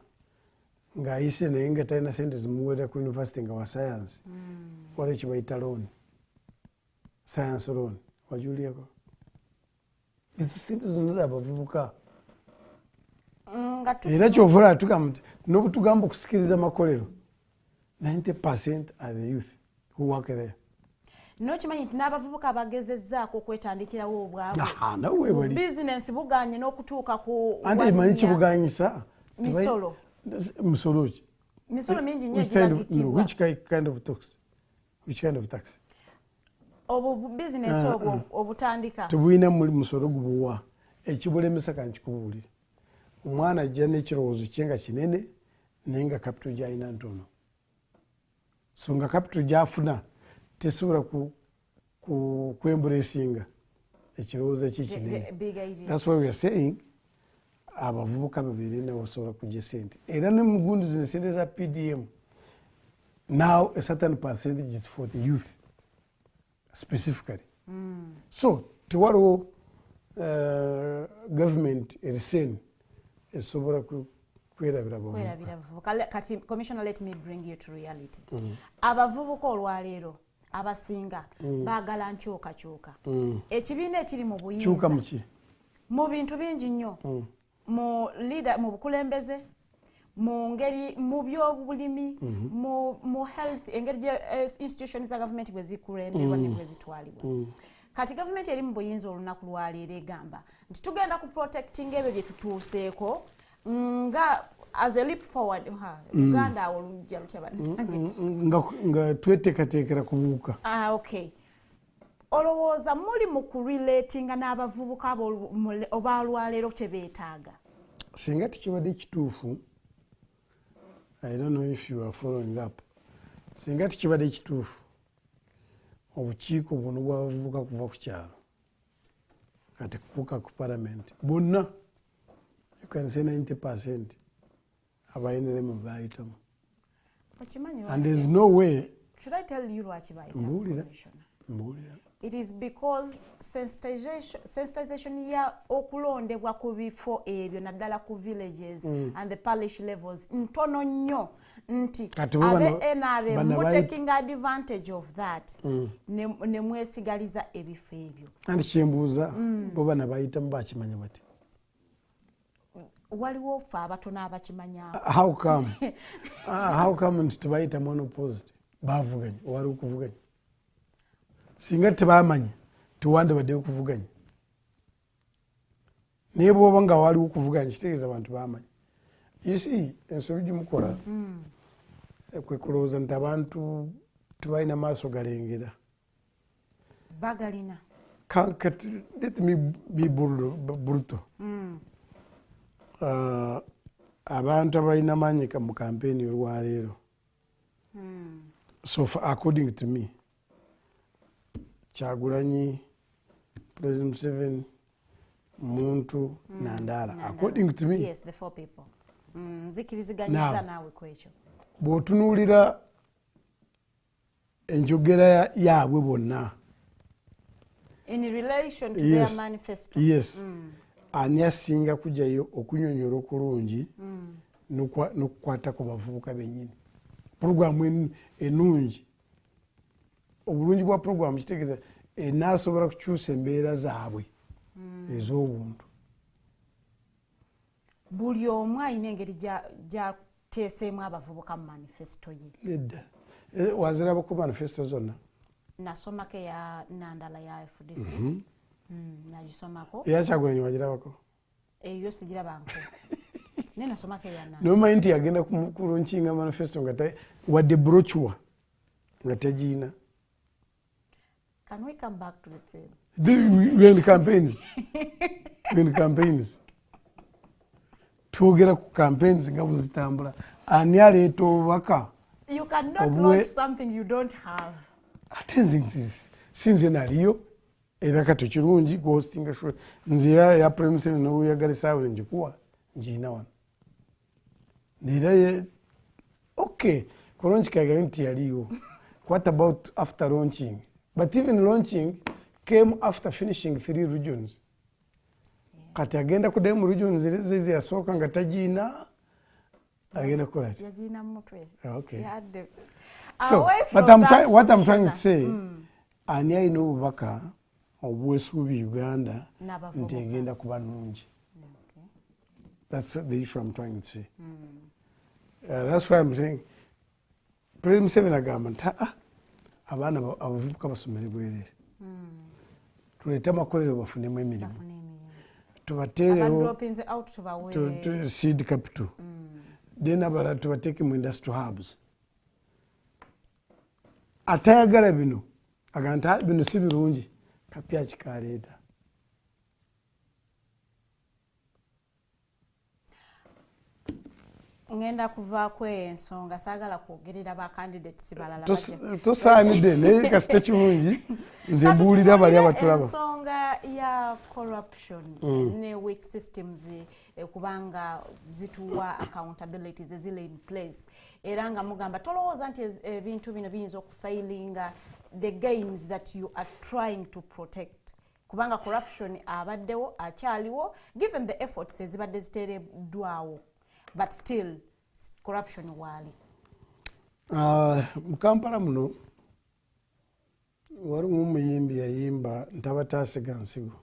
L: ng'ayise naye nga talina sente zimuwerera ku university nga wa science waliwo kibayita loan science loan wajuliako ezo sente zonna zabavubuka era kyovula tugamba n'obutugamba okusikiriza amakolero 90% are the youth who work there.
M: Nokimanyi nti n'abavubuka abagezezzaako okwetandikirawo obwabwe bizinensi buganye n'okutuuka ku
L: ante manyi kibuganyisa
M: misolo
L: musolo ki
M: misolo mingi nnyo egiragikibwa
L: which kind of tax
M: obwo bizinensi obwo obutandika
L: tebulina musolo gubuwa ekibulemesa kankikubuulire omwana ajja n'ekirowoozo kye nga kinene naye nga capital gy'alina ntono so nga capital gy'afuna tesobola kwembulesinga ekirowoozo kye kinene. That's why we are saying abavubuka babiri nabo basobola kujja sente era ne mu gundi zino sente za PDM now a certain percentage is for the youth specifically. So tewaliwo government eriseni esobola kwerabira
M: abavubuka. Kati commissioner, let me bring you to reality. Abavubuka olwaleero abasinga baagala nkyukakyuka. Ekibiina ekiri mu buyinza mu bintu bingi nnyo, mu bukulembeze, mu ngeri mu byobulimi, mu health, engeri institutions za government bwe zikulemberwa ne bwe zitwalibwa. Kati government eri mu buyinza olunaku lwaleero egamba nti tugenda ku protecting ebyo bye tutuuseeko nga as a leap forward Uganda awo lujja lutya
L: nga tweteekateekera kubuuka.
M: Okay. Olowooza muli mu kurelatinga n'abavubuka obalwaleero kye beetaaga?
L: Singa tikibadde kituufu, I don't know if you are following up. Singa tikibadde kituufu, obukiiko buno bw'abavubuka kuva ku kyalo kati kubuuka ku parliament bonna you can say 90% abayiniremu bayitamu. And there's no way.
M: Should I tell you lwaki bayitamu?
L: Mbuulira.
M: It is because sensitization ya okulondebwa ku bifo ebyo naddala ku villages and the parish levels ntono nnyo nti abe NRM taking advantage of that ne mwesigaliza ebifo ebyo.
L: Anti kyembuuza bo bana bayitamu bakimanya bati.
M: Waliwo ffe abatono abakimanya.
L: How come? How come nti tebayitamu unopposed? Bavuganya wali okuvuganya. Singa tebamanyi tewandibaddeyo okuvuganya. Naye bw'oba nga waliwo okuvuganya kitegeeza abantu bamanyi. You see, ensobi gyemukola kwe kulowooza nti abantu tebalina maaso galengera.
M: Bagalina.
L: Let me be brutal. Abantu abalina maanyi mu kampeni olwaleero. So according to me, Kyagulanyi, President Museveni, Muntu, Nandala. According to me.
M: Yes, the four people. Zikiriziganyisa naawe kwekyo.
L: Bw'otunuulira enjogera yaabwe bonna.
M: In relation to their manifesto.
L: Yes. Ani asinga kujjayo okunyonyola okulungi n'okukwata ku bavubuka bennyini. Puroguramu ennungi. Obulungi bwa puroguramu kitegeeza enaasobola kukyusa embeera zaabwe ez'obuntu.
M: Buli omu alina engeri gy'ateeseemu abavubuka mu manifesto ye.
L: Nedda. Wazirabako manifesto zonna?
M: Nasomako eya Nandala ya FDC. Nagisomako.
L: Eya Kyagulanyi wagirabako?
M: Eyo sigirabako. Ne nasomako eya Nandala.
L: Nomanyi nti yagenda kulunkinga manifesto nga wadde brochure nga tegiina.
M: Can we come back to the film?
L: We're in campaigns. We're in campaigns. twogera ku campaigns nga buzitambula ani aleeta obubaka
M: you cannot launch something you don't have
L: ate sinze naliyo era kati kirungi ghostinga show nze ya premise no uyagalisawe njikuwa njina wana nira okay launch kagari nti yaliyo what about after launching but even launching came after finishing 3 regions kati agenda kudai mu regions zizi yasoka nga tajina agenda kola
M: yajina mutwe
L: okay so what I'm trying to say ani ayina obubaka obwesuubi Uganda nti egenda kuba nungi that's the issue I'm trying to say that's why I'm saying President Museveni agamba nti abaana abavubuka basomere bwerere tuleete amakolero bafunemu emirimu tubateerewo seed capital then abalala tubateeke mu industrial hubs atayagala bino agamba nti bino si birungi kapya kikaleeta
M: ngenda kuvaako ensonga saagala kwogerera ba candidates balala
L: tosaanidde naye kasita kirungi nze mbuulira bali abatulaba
M: ensonga ya corruption ne weak systems kubanga zituwa accountabilities ezili in place era nga mugamba tolowooza nti ebintu bino biyinza okufailinga the gains that you are trying to protect kubanga corruption abaddewo akyaliwo given the efforts ezibadde ziteereddwawo but still corruption wali
L: mu Kampala muno waliwo omuyimbi yayimba ntabataasiga nsigo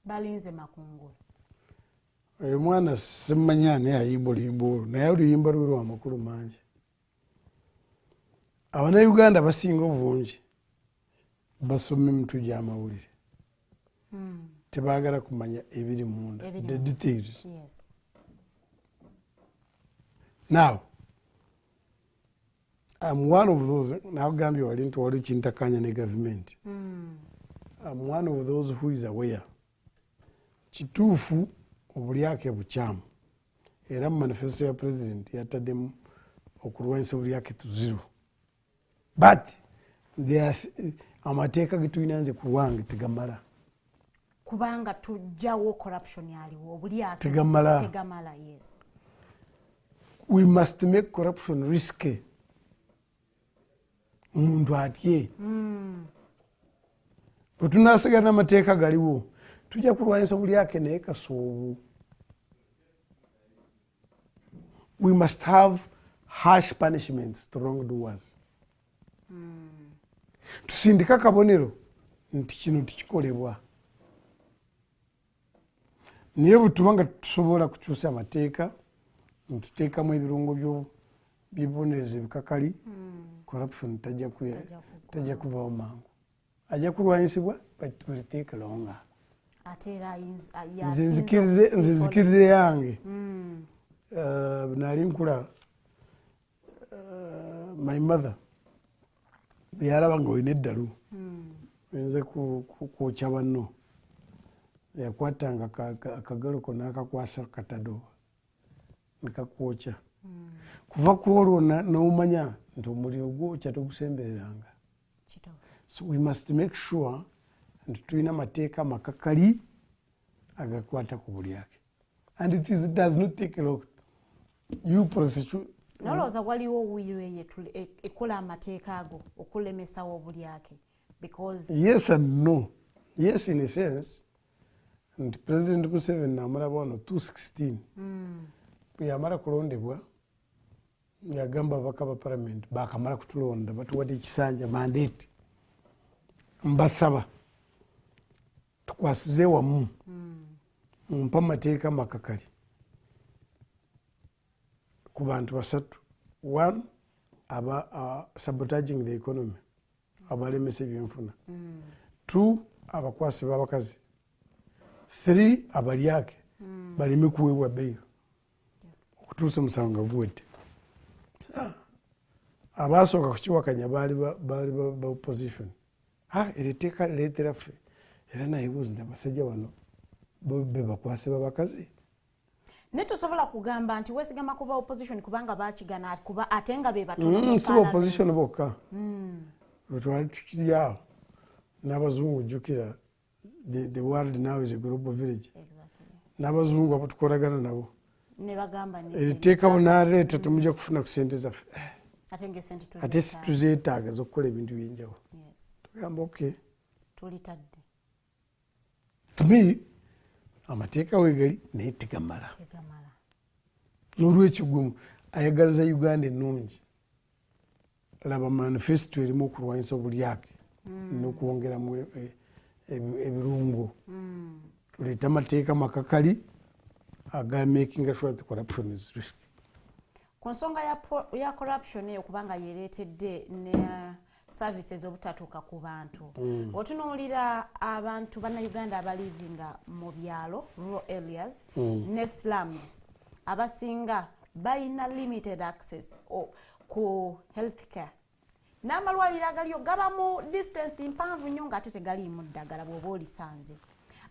M: balinze makungulu
L: oyo mwana simmanya naye ayimba oluyimba olwo naye oluyimba lwe lwa makulu mangi Abanayuganda basinga obungi basoma emitwe gy'amawulire tebaagala kumanya ebiri munda the details.
M: Yes.
L: Now, I'm one of those, now Gambia wali nti wali kintakanya ne government. I'm one of those who is aware. Kituufu obulyake bukyamu. Era mu manifesto ya president yataddemu okulwanyisa obulyake to zero. But amateeka getulina nze ku lwange tegamala.
M: Kubanga tujjawo corruption yaliwo obulyake tegamala, yes.
L: We must make corruption risky. Omuntu atye. Bwe tunasiga n'amateeka galiwo tujja kulwanyisa obulyake naye kasoobu. We must have harsh punishments to wrongdoers. Tusindika akabonero nti kino tikikolebwa. Naye bwe tuba nga tusobola kukyusa amateeka ntuteekamu ebirungo by'ebibonerezo ebikakali, corruption tajja kuvaawo mangu. Ajja kulwanyisibwa but it will take longer. Nze nzikirize yange nali nkula my mother beyalaba nga olina eddalu oyinza kwokya banno yakwatanga akagalo ko n'akakwasa katado nekakwokya kuva ku olwo n'omanya nti omuliro gwokya togusembereranga. So we must make sure nti tulina amateeka amakakali agakwata ku bulyake, and it does not take a lot. You prosecute
M: noloza waliwo wiiwe ekola amateeka ago okulemesawo obulyake because
L: yes and no. Yes, in a sense. And President Museveni namala bwano 2016 yamala kulondebwa yagamba bakaba parliament bakamala kutulonda batuwadde ekisanja mandate mbasaba tukwasize wamu mumpa amateeka makakali ku bantu basatu. One, sabotaging the economy, abalemesa ebyenfuna. Two, abakwasi b'abakazi. Three, abalyake baleme kuweebwa bail okutuusa omusango nga guwedde. Abaasooka kukiwakanya baali ba opposition. Eryo etteeka lireetera ffe era nayebuuza nti abasajja bano be bakwasi b'abakazi.
M: Netusobola kugamba nti wesigama kuba opposition kubanga bakigana kuba atenga be batono.
L: Si opposition bokka. Twali tukiryawo n'abazungu jjukira the world now is a global village. N'abazungu abo tukolagana nabo.
M: Ne bagamba ne.
L: Eriteeka bunaaleeta temujja kufuna ku ssente zaffe.
M: Atenge sente
L: ate tuzeetaaga z'okukola ebintu by'enjawulo. Tugamba okay.
M: Tulitadde.
L: To me, amateeka weegali naye tegamala. N'olwekyo gwe ayagaliza Uganda ennungi. Laba manifesto erimu okulwanyisa obulyake n'okwongeramu ebirungo. Tuleeta amateeka makakali aga making sure that corruption is risky.
M: Ku nsonga ya corruption eyo kubanga yereetedde ne services obutatuuka ku bantu. Otunuulira abantu bannayuganda abalivinga mu byalo rural areas ne slums abasinga balina limited access ku healthcare. N'amalwaliro agaliyo gaba mu distance mpanvu nnyo ng'ate tegaliimu ddagala bw'oba olisanze.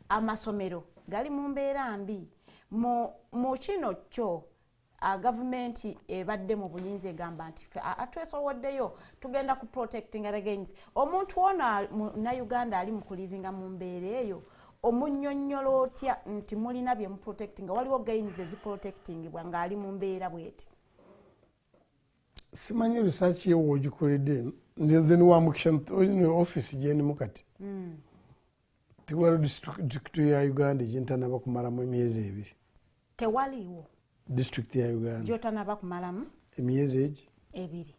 M: Amasomero gali mu mbeera mbi. Mu kino kyo gavumenti ebadde mu buyinza egamba nti atwesoboddeyo tugenda ku protecting against omuntu ono Munnayuganda ali mu kulivinga mu mbeera eyo omunnyonnyola otya nti mulina bye mu protecting waliwo gains eziprotectingibwa ng'ali mu mbeera bweti.
L: Simanyi research yewo ogikoledde nze niwamukisha office gyendimu kati tewaliwo district ya Uganda gyentanaba kumalamu emyezi 2.
M: Tewaliwo
L: district ya Uganda
M: gyotanaba kumalamu
L: emyezi
M: 2.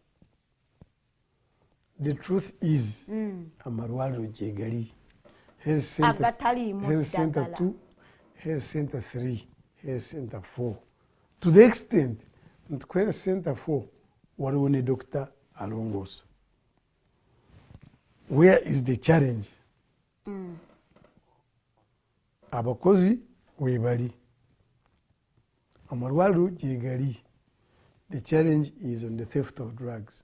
L: The truth is amalwaliro gyegali
M: agataliimu
L: health center 2, health center 3, health center 4, to the extent nti ku health center 4 waliwo ne doctor alongoosa. Where is the challenge? Abakozi weebali amalwaliro gyegali. The challenge is on the theft of drugs.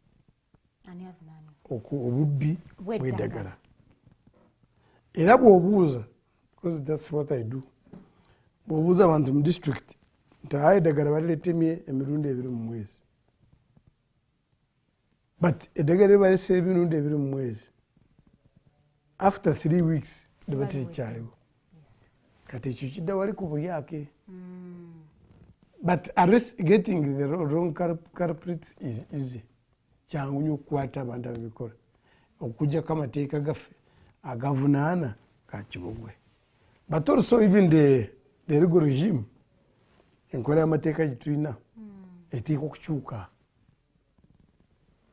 L: Obubbi bw'eddagala. Era bw'obuuza, because that's what I do, bw'obuuza abantu mu district nti eddagala balireetemye emirundi 2 mu mwezi. But eddagala balese emirundi 2 mu mwezi. After 3 weeks liba terikyaliwo. Kati ekyo kidda wali ku bulyake. But getting the wrong culprits is easy. Kyangu nnyo okukwata abantu ababikola. Okuggyako amateeka gaffe agavunaana ka kibugwe. But also even the legal regime, enkola y'amateeka gye tulina eteekwa okukyuka.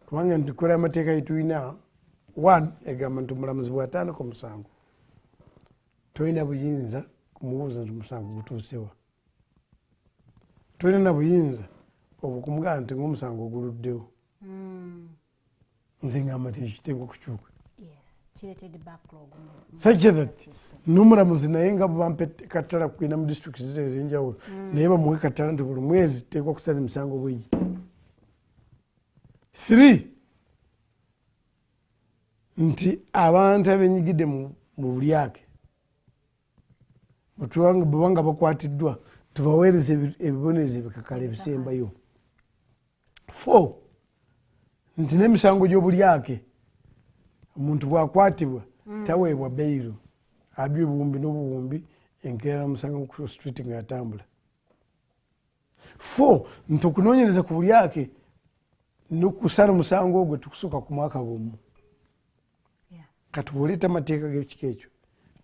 L: Kubanga enkola y'amateeka gye tulina, 1 egamba nti omulamuzi bw'atandika omusango tolina buyinza kumubuuza nti omusango gutuusewa. Tolina buyinza obukumugamba nti ng'omusango oguluddewo. Nze ngamba nti ekiteekwa okukyuka. Such that n'omulamuzi naye nga bwampa katala kugenda mu district ez'enjawulo naye bamuwe katala nti buli mwezi teekwa kusala emisango bwegiti. 3 nti abantu abenyigidde mu bulyake bwebanga bakwatiddwa tubaweereza ebibonerezo ebikakala ebisembayo. 4 nti n'emisango gy'obulyake omuntu bw'akwatibwa taweebwa beyiro abye obuwumbi n'obuwumbi enkeera musango ku street ng'atambula. 4 nti okunoonyereza ku bulyake n'okusala omusango ogwo tukusuka ku mwaka gumu. Kati bw'oleeta amateeka g'ekika ekyo,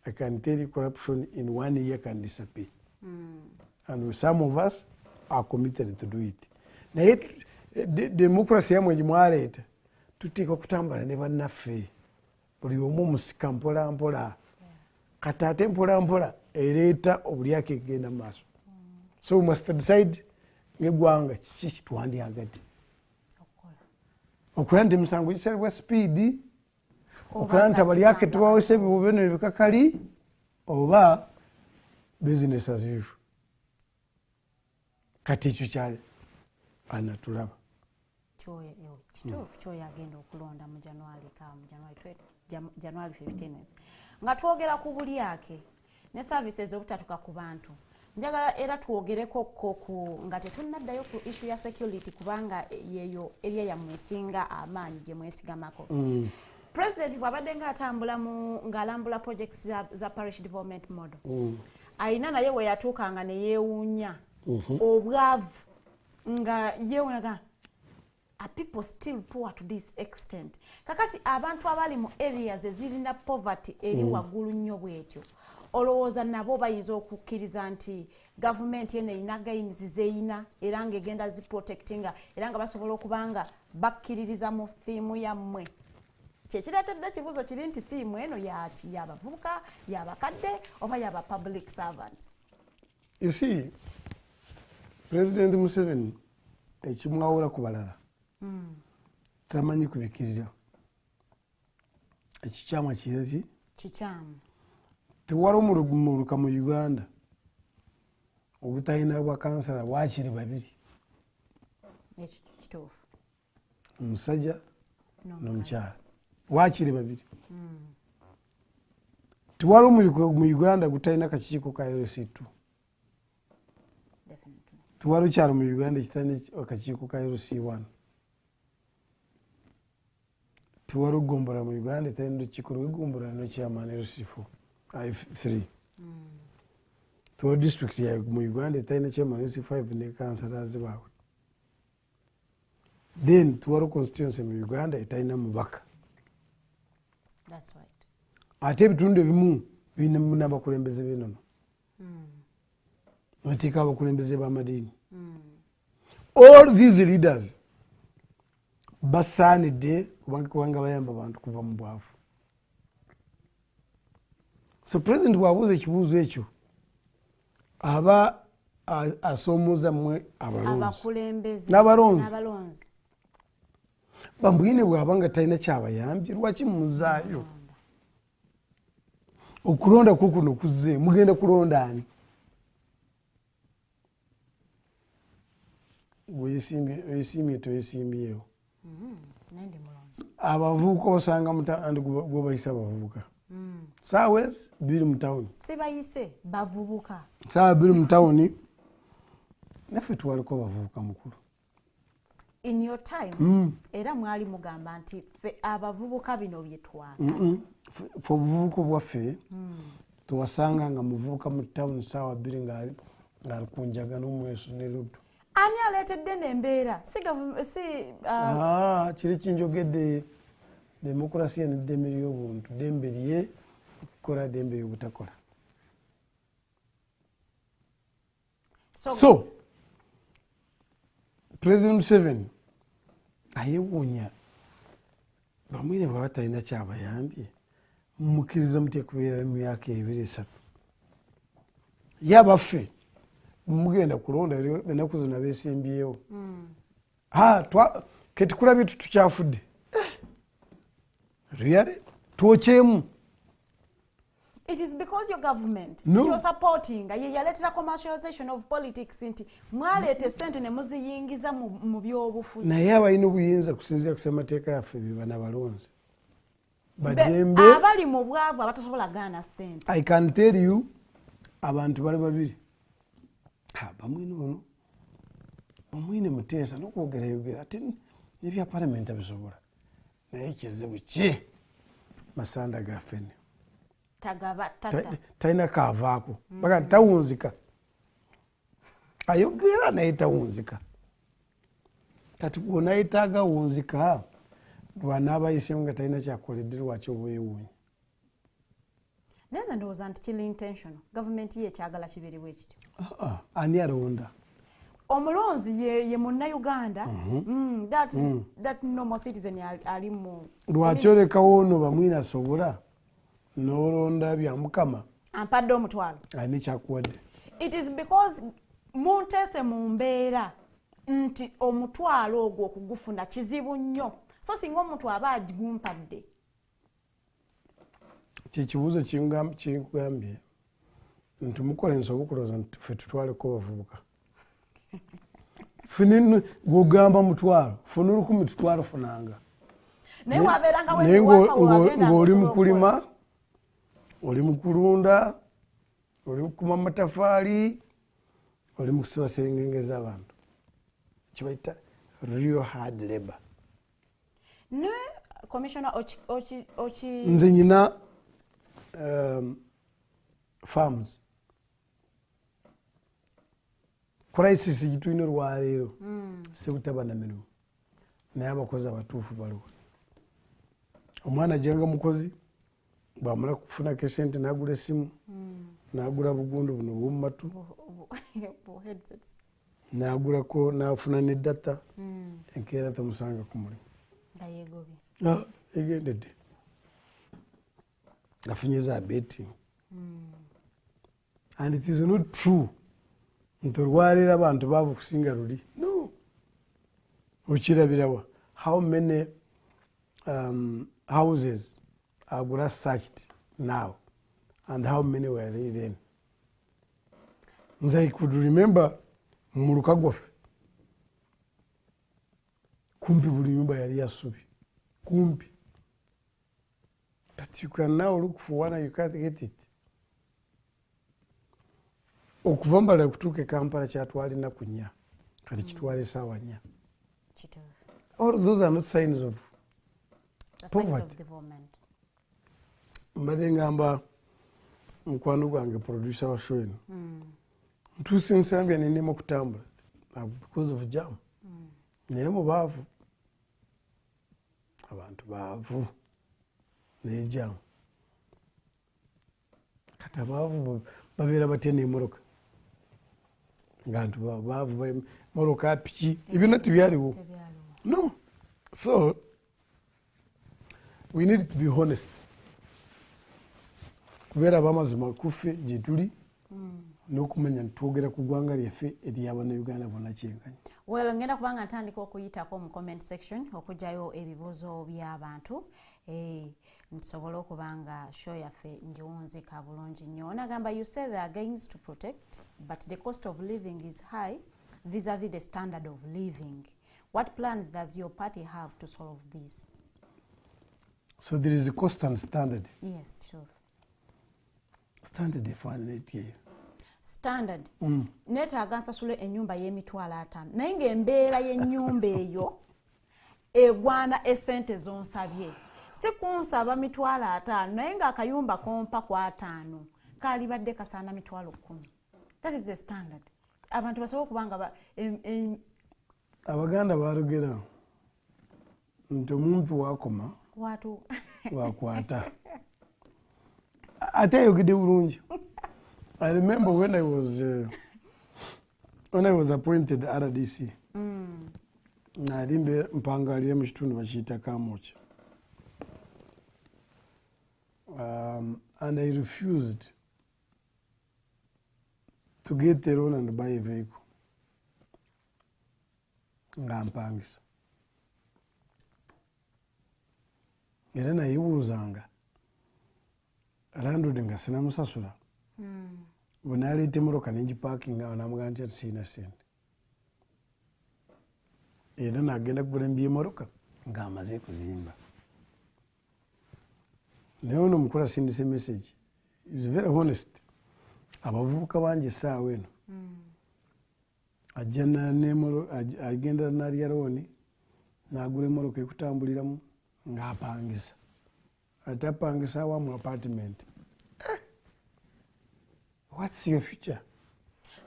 L: I can tell you corruption in 1 year can disappear. And some of us are committed to do it. Naye democracy yamwe gimwaleeta tuteekwa okutambula ne bannaffe buli omu omusika mpola mpola. Kati ate mpola mpola ereeta obulyake egenda mu maaso. So we must decide ng'eggwanga kiki kitwandyagadde. Okola nti emisango gisalibwa speed, okola nti abalyake tubawesa ebibonero bikakali, oba business as usual. Kati ekyo kyali anatulaba.
M: Kituufu kyoyo agenda okulonda mu January 15. Nga twogera ku bulyake ne services obutatuuka ku bantu. njagala era twogereko ku nga tetunnaddayo ku issue ya security kubanga yeyo area ya mwesinga amaanyi gye mwesigamako. President bw'abadde ng'atambula ng'alambula projects za parish development model. Ayina naye we yatuukanga ne yeewuunya obwavu nga yeewuunyaga are people still poor to this extent. Kakati abantu abali mu areas ezirina poverty eri waggulu nnyo bwetyo. Olowooza nabo bayinza okukkiriza nti gavumenti eno erina gains zeyina era ng'egenda ziprotectinga era nga basobola okubanga bakkiririza mu thiimu yammwe. Kyekireetedde ekibuuzo kiri nti thiimu eno y'abavubuka, y'abakadde oba y'aba public servants.
L: You see, President Museveni ekimwawula ku balala tamanyi kubikkirira. Ekikyamu kireki?
M: Kikyamu.
L: Tewali omuluka mu Uganda obutalina bwa kansala waakiri babiri.
M: Ekyo kituufu.
L: Omusajja n'omukyala. Waakiri babiri. Tewali mu Uganda gutalina kakiiko ka LC2. Tewali kyalo mu Uganda kitalina akakiiko ka LC1. Tewali Gombora mu Uganda talina olukiiko lw'Egombora n'ekyaman LC4. 3. Tewali district ya mu Uganda talina chairman LC5 ne kansalazi baabwe. Then tewali constituency mu Uganda etalina mubaka.
M: That's right.
L: Ate ebitundu ebimu birina n'abakulembeze b'ennono. Bateeka abakulembeze b'amadiini. All these leaders basaanidde kubanga bayamba abantu kuva mu bwavu. So President bw'abuuza ekibuuzo ekyo aba asoomoza mmwe abalonzi n'abalonzi. Bambwine bw'abanga talina kyabayambye lwaki muzaayo? Okulonda kukuno kuzze mugenda kulonda ani? Oyesimbye toyesimbyewo. Abavubuka osanga mutandi gwobayisa abavubuka. Saawezi biri mu tawuni.
M: Sibayise bavubuka.
L: Saawa biri mu tawuni naffe tuwaliko abavubuka mukulu.
M: In your time, era mwali mugamba nti abavubuka bino byetwala.
L: Fe obuvubuka bwaffe tuwasanga nga muvubuka mu tawuni saawa bbiri ng'ali ku njaga n'omweso ne luddo.
M: Ani aleetedde n'embeera?
L: Kiri kinjogedde demokrasiya n'eddembe ly'obuntu, ddembe lye okukola ddembe ly'obutakola. So President Museveni ayewuunya bamwine bwaba talina kyabayambye mumukkiriza mutya kubeera mu myaka 2-3. Yabaffe mugenda kulonda ennaku zino beesimbyewo. Ketukulabye tukyafudde. Really? Twokyemu.
M: It is because your government you're supporting yaleetera commercialization of politics nti mwaleeta sente ne muziyingiza mu byobufuzi.
L: Naye abalina obuyinza kusinziira ku ssemateeka yaffe be bana balonzi. Badembe
M: abali mu bwavu abatasobola gaana sente.
L: I can tell you abantu bali babiri. Bamwine ono bamwine Muteesa n'okwogera ati n'ebya palamenti abisobola. Naye ekizibu ki masanda gaffe ne talina kaavaako baga tawunzika. Ayogera naye tawunzika. Kati bw'onaayetaaga wunzika lwanaabayiseemu nga talina kyakoledde lwaki oba oyewuunya.
M: Neze ndowooza nti kiri intentional. Gavumenti ye ekyagala kibeerebwa ekityo.
L: Ani alonda?
M: Omulonzi ye Munnayuganda. That normal citizen ali mu.
L: Lwaki olekawo ono bamwine asobola n'olonda bya Mukama
M: ampadde omutwalo.
L: Ani kyakuwadde?
M: It is because munteese mu mbeera nti omutwalo ogwo okugufuna kizibu nnyo. So singa omuntu aba agumpadde.
L: Kikibuuzo kingambye nti mukola ensobi okulowooza nti ffe tutwaleko bavubuka. Ffe gw'ogamba mutwalo funa 10 tutwalo funanga.
M: Naye
L: ng'oli mu kulima oli mu kulunda oli mu kuma mataffaali oli mu kusiba serengenge z'abantu kibayita real hard labor.
M: Ne commissioner ochi
L: nze nyina farms crisis gitulina olwaleero sebutaba na mirimu naye abakozi abatuufu baliwo. Omwana jenga mukozi bwamala kufunako esente n'agula essimu n'agula bugundu buno bw'omumatu n'agulako n'afuna ne data enkeera tamusanga ku mulimu egendedde afunye za betting and it is not true nti olwaleero abantu baavu kusinga luli. No, okirabirawa how many houses are searched now and how many were they then? Nze I could remember mu luka gwaffe kumpi buli nyumba yali ya ssubi kumpi, but you can now look for one and you can't get it. Okuva mbala kutuuka e Kampala kyatwalina ku 4 kati kitwala essaawa 4. All those are not signs of poverty. Mbadde ngamba mukwano gwange producer wa show eno ntuuse nsambya nenema okutambula because of jam naye mubaavu abantu baavu naye jam kati abaavu babeera batya n'emmotoka ng'abantu baavu mmotoka piki ebyonna tebyaliwo. No, so we need to be honest kubeera ab'amazima kuffe gye tuli n'okumanya ntwogera ku ggwanga lyaffe ery'Abannayuganda bonna kyenkanya.
M: Well, ngenda kubanga ntandika okuyitako mu comment section okugyayo ebibuuzo by'abantu ntusobole okubanga show yaffe ngiwunzika bulungi nnyo. Onagamba you say they are gains to protect but the cost of living is high vis-a-vis the standard of living. What plans does your party have to solve this?
L: So there is a cost and standard.
M: Yes, sure.
L: Standard efaananetya eyo?
M: Standard neetaaga nsasule ennyumba y'emitwalo 5 naye ng'embeera y'ennyumba eyo egwana essente zonsabye. Si kunsaba mitwalo 5 naye ng'akayumba kompa ku 5 kaalibadde kasaana mitwalo 10. That is the standard. Abantu basobola okubanga
L: Abaganda balugera nti omuntu wakoma
M: watu
L: wakwata. Ate ayogedde bulungi. I remember when I was appointed RDC. Nali mpangalira mu kitundu bakiyita Kamocha. And I refused to get a loan and buy a vehicle. Nga mpangisa. Era nayibuuzanga landlord nga sinamusasula. Bwe aleeta emmotoka nengipakinga awo namugamba nti sirina ssente. Era n'agenda kugula emmotoka ng'amaze kuzimba. Naye ono omukulu asindise message is very honest. Abavubuka bangi essaawa eno agenda n'alya looni n'agula emmotoka ekutambuliramu ng'apangisa. Ate apangisa awamu apartment. What's your future?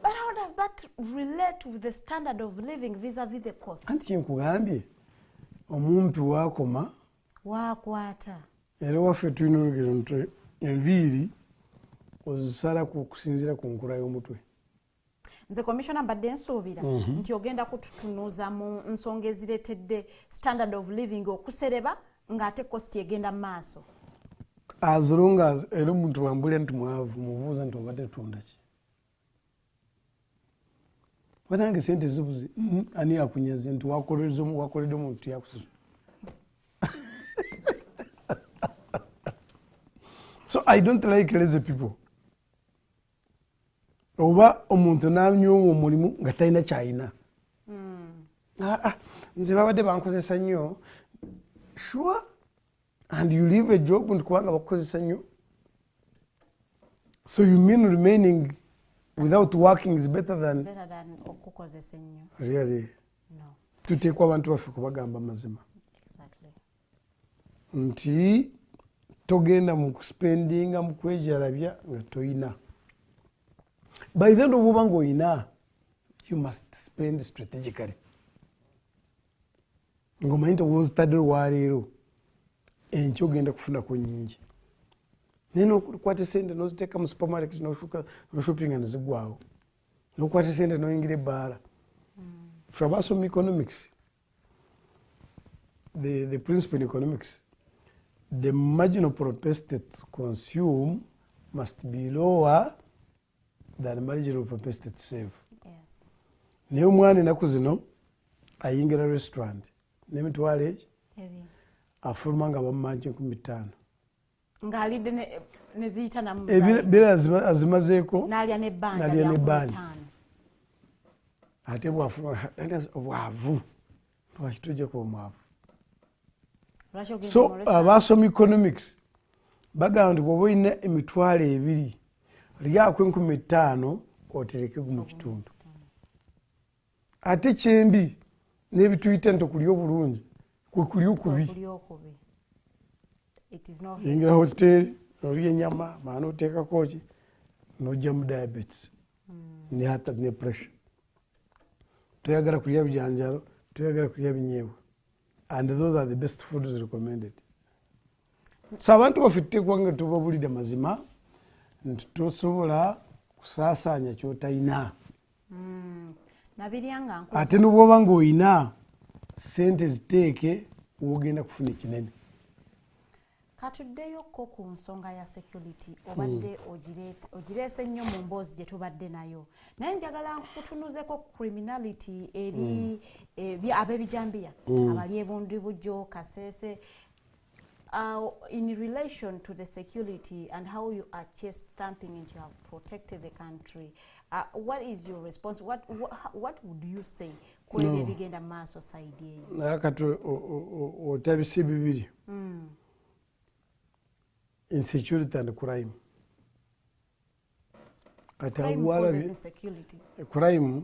M: But how does that relate with the standard of living vis-a-vis the cost?
L: Anti nkugambye omumpi wakoma
M: wakwata.
L: Era waffe tulina olugero nti enviiri ozisala kusinziira ku nkula y'omutwe.
M: Nze commissioner mbadde nsuubira nti ogenda kututunuuza mu nsonga ezireetedde standard of living okusereba ng'ate cost egenda mu maaso.
L: As long as era omuntu wambulira nti mwavu mubuuza nti obadde tutunda ki. Banange sente zibuze ani akunyaze nti wakoledde omuntu yakusasula. So I don't like lazy people. Oba omuntu n'anyooma omulimu nga talina kyalina. Nze babadde bankozesa nnyo. Sure. And you leave a job and kubanga bakukozesa nnyo. So you mean remaining without working is better than
M: okukozesa ennyo.
L: Really?
M: No.
L: Tuteekwa abantu baffe kubagamba mazima.
M: Exactly.
L: Nti togenda mu spendinga mu kwejalabya nga toyina. By the end of oba ng'oyina, you must spend strategically. Ng'omanyi nti w'ozitadde olwaleero enkya ogenda kufunako nnyingi. Naye n'okwata essente n'oziteeka mu supermarket n'oshoppinga ne zigwawo. N'okwata essente n'oyingira ebbaala. Ffe abasoma economics, the principle in economics, the marginal propensity to consume must be lower than the marginal propensity to save.
M: Yes.
L: Naye omwana ennaku zino ayingira restaurant n'emitwalo egi afuluma nga bamumanja 15.
M: Ng'alidde ne ziyita namu
L: ebira azimazeeko
M: n'alya n'ebbanja
L: ate bwavu lwaki tujjako omwavu. So abasoma economics bagamba nti bw'oba olina emitwalo 2 lyako 15 otereke mu kitundu. Ate kyembi n'ebituyita nti okulya obulungi kwe kulya okubi. Yingira hoteri n'olya ennyama maa n'oteekako ki n'ojja mu diabetes ne heart ne pressure. Toyagala kulya bijanjalo, toyagala kulya binyeebwa. And those are the best foods recommended. So abantu baffe tuteekwa nga tubabulidde mazima nti tosobola kusaasaanya ky'otayina. Ate n'obwoba ng'oyina sente ziteeke w'ogenda kufuna ekinene.
M: Katuddeyokko ku nsonga ya security obadde ogireese nnyo mu mboozi gye tubadde nayo. Naye njagala kutunuzeko criminality eri ab'ebijambiya abali ebundi bujjo Kasese in relation to the security and how you are chest thumping and you have protected the country. What is your response? What would you say ku ebyo ebigenda maaso side eyo?
L: Naye kati otabise bibiri. Insecurity and crime.
M: Crime causes insecurity.
L: Crime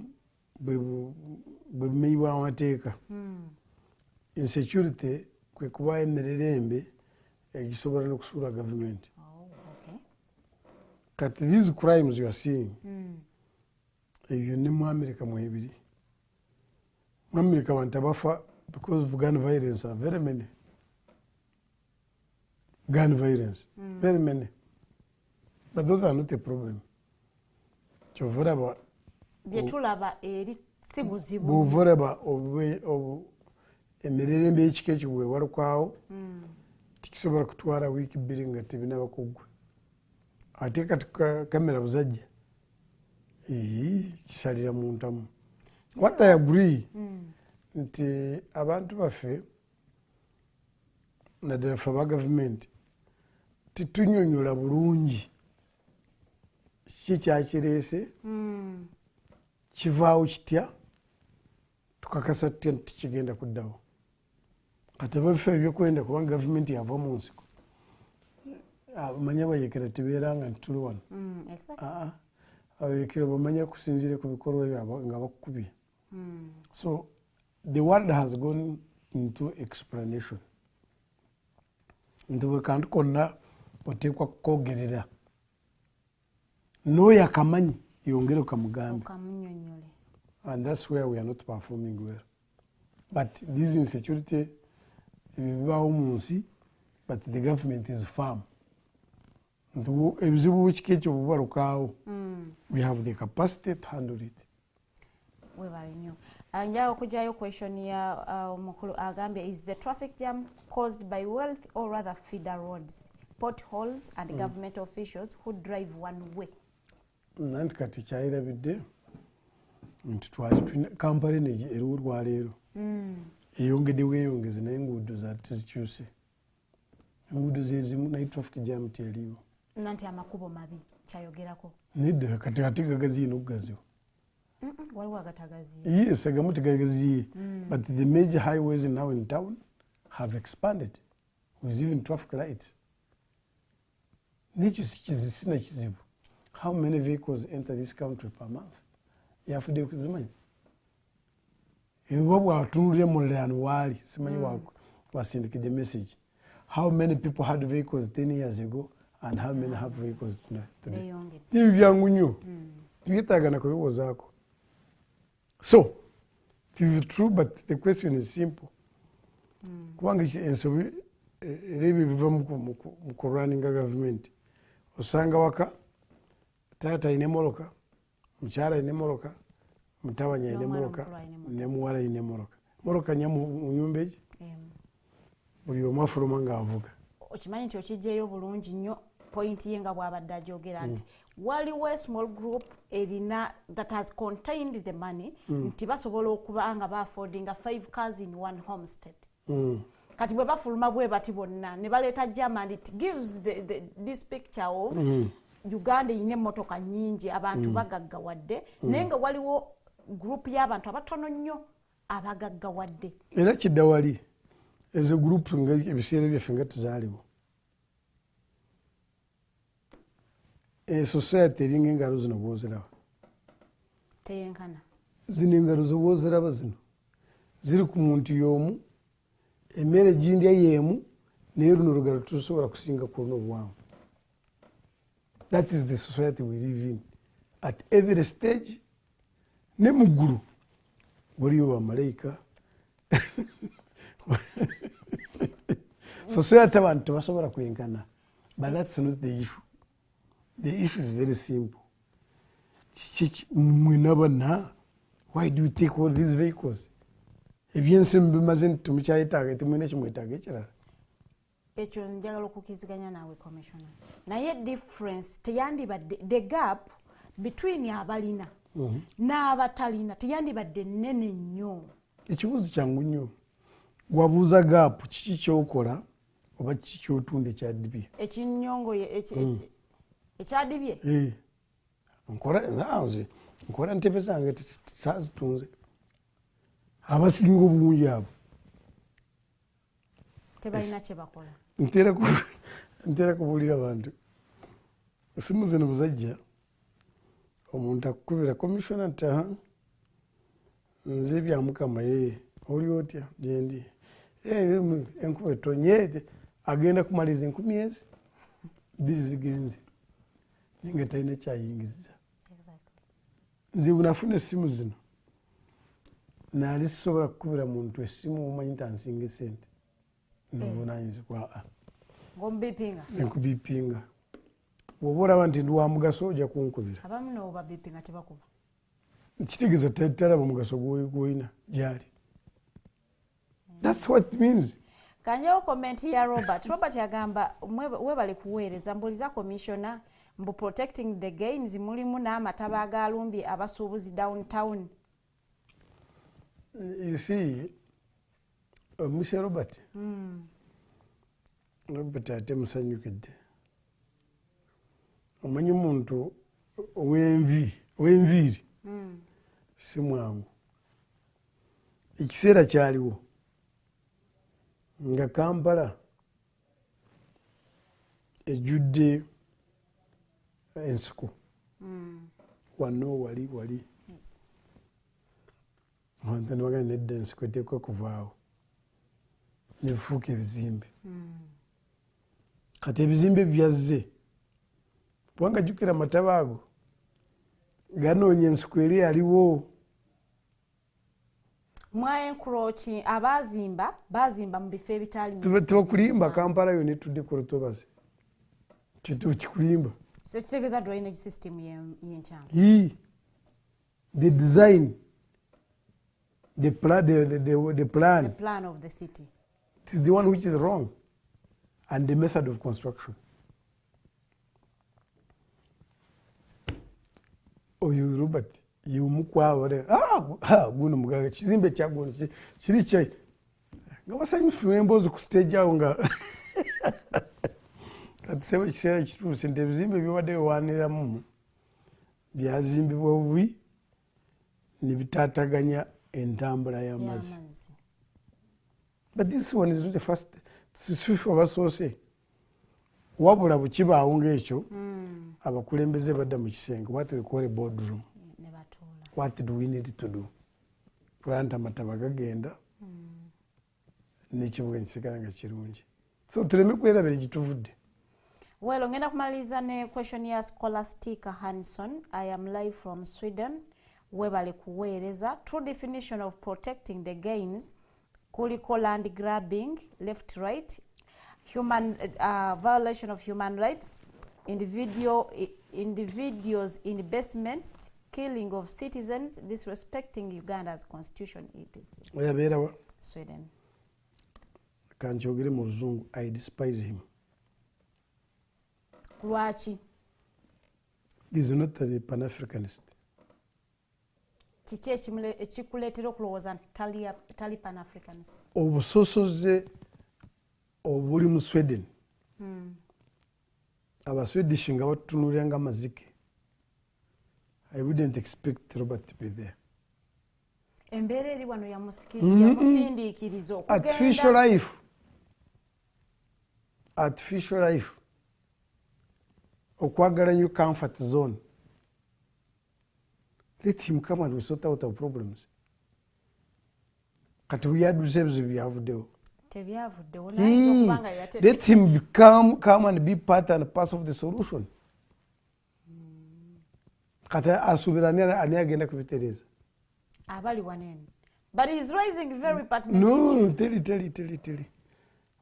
L: bwebumenyibwa amateeka. Insecurity kwe kuba emirere embi egisobola n'okusuula government. Kati these crimes you are seeing ebyo ne mu America mwebiri. Mu America abantu abafa because of gun violence are very many. Gun violence, very many. But those are not a problem.
M: Byetulaba eri si buzibu.
L: Bw'ovoraba emirere embi ekika ekyo bwewalukwawo tikisobola kutwala wiiki 2 nga tebinaba kuggwa. Ate kati kamera buzajja kisalira mu ntamu. What I agree nti abantu baffe naddala ffe aba gavumenti titunyonyola bulungi kiki kyakireese kivaawo kitya tukakasa tutya nti tikigenda kuddawo. Kati ababifo ebyokwenda kubanga gavumenti yava mu nsiko abamanya bayekera tebeeranga nti tuli wano. Abayekera bamanya kusinziira ku bikolwa ebyo nga bakukubye. So the world has gone into explanation. Nti buli kantu konna oteekwa kukoogerera n'oyo akamanyi yongere okamugambe. And that's where we are not performing well. But this insecurity bibaawo mu nsi, but the government is firm. Nti ebizibu bwekika ekyo bubalukaawo, we have the capacity to handle it.
M: Webale nnyo. Njagala okugyayo question ya omukulu agambye, is the traffic jam caused by wealth or rather feeder roads, potholes and government officials who drive one way?
L: Nanti kati kyayirabidde nti twali tulina Kampala eriwo olwaleero eyongedde bweyongezi naye enguudo zaate zikyuse. Enguudo zezimu naye traffic jam teriiwo.
M: Nanti amakubo mabi kyayogerako.
L: Nedda kati ate gagaziye n'okugaziwo.
M: Waliwo agatagaziye.
L: Yes, agamu tegagaziye. But the major highways now in town have expanded with even traffic lights. Nekyo sina kizibu. how many vehicles enter this country per month? Yafudde okuzimanyi. Ebiwa bwatunulire mu lirano waali simanyi wasindikidde message. How many people had vehicles 10 years ago and how many have vehicles today? Ibi byangu nnyo. Tubyetaagana kubiwozaako. So, it is true, but the question is simple. Kubanga ensobi era ebyo biva mu kurunninga government. Osanga waka taata ayina emmotoka, mukyala ayina emmotoka, mutabani ayina emmotoka, ne muwala ayina emmotoka. Emmotoka nnya mu nyumba egi? Buli omu afuluma ng'avuga.
M: Okimanyi nti okijjayo bulungi nnyo point ye nga bw'abadde ajogera nti waliwo a small group erina that has contained the money nti basobola okuba nga ba-affordinga 5 cars in one homestead. Kati bwe bafuluma bwe bati bonna ne baleeta German, it gives this picture of Uganda erina emmotoka nnyingi, abantu bagaggawadde naye nga waliwo group y'abantu abatono nnyo abagaggawadde.
L: Era kidda wali ezo group nga ebiseera byaffe nga tuzaaliwo. Society eringa engalo zino bw'oziraba.
M: Teyenkana.
L: Zino engalo zo bw'oziraba zino ziri ku muntu y'omu, emmere gindya y'emu, naye luno olugalo tusobola kusinga ku luno obuwanvu. That is the society we live in. At every stage, ne mu ggulu waliyo bamalayika. Society abantu tebasobola kwenkana. But that's not the issue. The issue is very simple. Why do you take all these vehicles? Ebyensimbi bimaze nti tumukyayetaaga temulina kimwetaaga ekirala.
M: Ekyo njagala okukiziganya naawe commissioner. Naye difference teyandibadde, the gap between abalina n'abatalina teyandibadde nnene nnyo.
L: Ekibuuzo kyangu nnyo. Wabuuza gap kiki kyokola oba kiki kyotunda ekyadibye?
M: Ekinnyongoye ekyadibye?
L: Nkola ntebe zange saazitunze. Abasinga obulungi abo
M: tebalina kye bakola.
L: Ntera kubuulira abantu esimu zino buzajja omuntu akukubira commissioner nti nze bya Mukama oli otya gyendi enkuba etonye agenda kumaliza 10 2 zigenze ninga talina kyayingiza. Nze bunafuna essimu zino naali sisobola kukubira muntu essimu omanyi nti ansinga sente nobunanyizibwa nkubipinga. Bw'oba olaba nti ndi wa mugaso ojja kunkubira.
M: Abamu nabo babipinga tebakuba.
L: Kitegeeza talaba omugaso gw'olina gyali. That's what it means.
M: Kanyewo komenti ya Robert. Robert yagamba webale kuweereza mbuliza commissioner mbu protecting the gains mulimu n'amataba agalumbi abasuubuzi downtown.
L: You see, Mr. Robert. Robert ate musanyukidde. Omanyi muntu ow'enviiri si mwangu. Ekiseera kyaliwo nga Kampala ejjudde ensiko wano wali abantu nebagana nedda ensiko eteekwa kuvaawo nebifuuka ebizimbe. Kati ebizimbe byazze kubanga jjukira amataba ago ganoonya ensiko eri aliwo.
M: Mwaenkrochi bazimba mu bifo ebitali
L: tebakulimba. Kampala yo netudde ku lutobazi kikulimba.
M: So kitegeeza drainage system y'enkyanga.
L: The design, the plan
M: of the city.
L: It is the one which is wrong, and the method of construction. Oyo Robert yumukwawore guno mugaga kizimbe kyagono kiri kye nga basanyufu emboozi ku stage awo nga kati sebo kiseera kituuse nti ebizimbe biwadde biwaniramu byazimbibwa bubi ne bitaataganya entambula y'amazzi. But this one is not the first. Sifu abasoose wabula bukibaawo ng'ekyo abakulembeze badda mu kisenge what we call a boardroom what do we need to do kulanta amataba gagenda n'ekibuga kisigala nga kirungi so tuleme kwerabira gituvudde.
M: Well, ngenda kumaliriza ne question ya Scholastica Hanson. I am live from Sweden. Webale kuweereza. True definition of protecting the gains. Kuliko land grabbing, left, right, human violation of human rights, individuals in basements, killing of citizens, disrespecting Uganda's constitution. It is Sweden.
L: Kanjogere mu Luzungu, I despise him.
M: Lwaki?
L: He's not a Pan-Africanist.
M: Kiki ekikuleetera okulowooza tali Pan-Africanist?
L: Obusosoze obuli mu Sweden. Abaswedish nga batunuulira nga mazike. I wouldn't expect Robert to be there.
M: Embeera eri wano yamusindiikiriza okugenda. Artificial life. Okwagala new comfort zone. Let him come and we sort out our problems. Kati byaduze ebizibu byavuddewo. Tebyavuddewo.
L: Let him come and be part and parcel of the solution. Kati asuubira ani agenda kubitereeza.
M: Abali wanene. But he's raising very pertinent
L: issues. No, tell.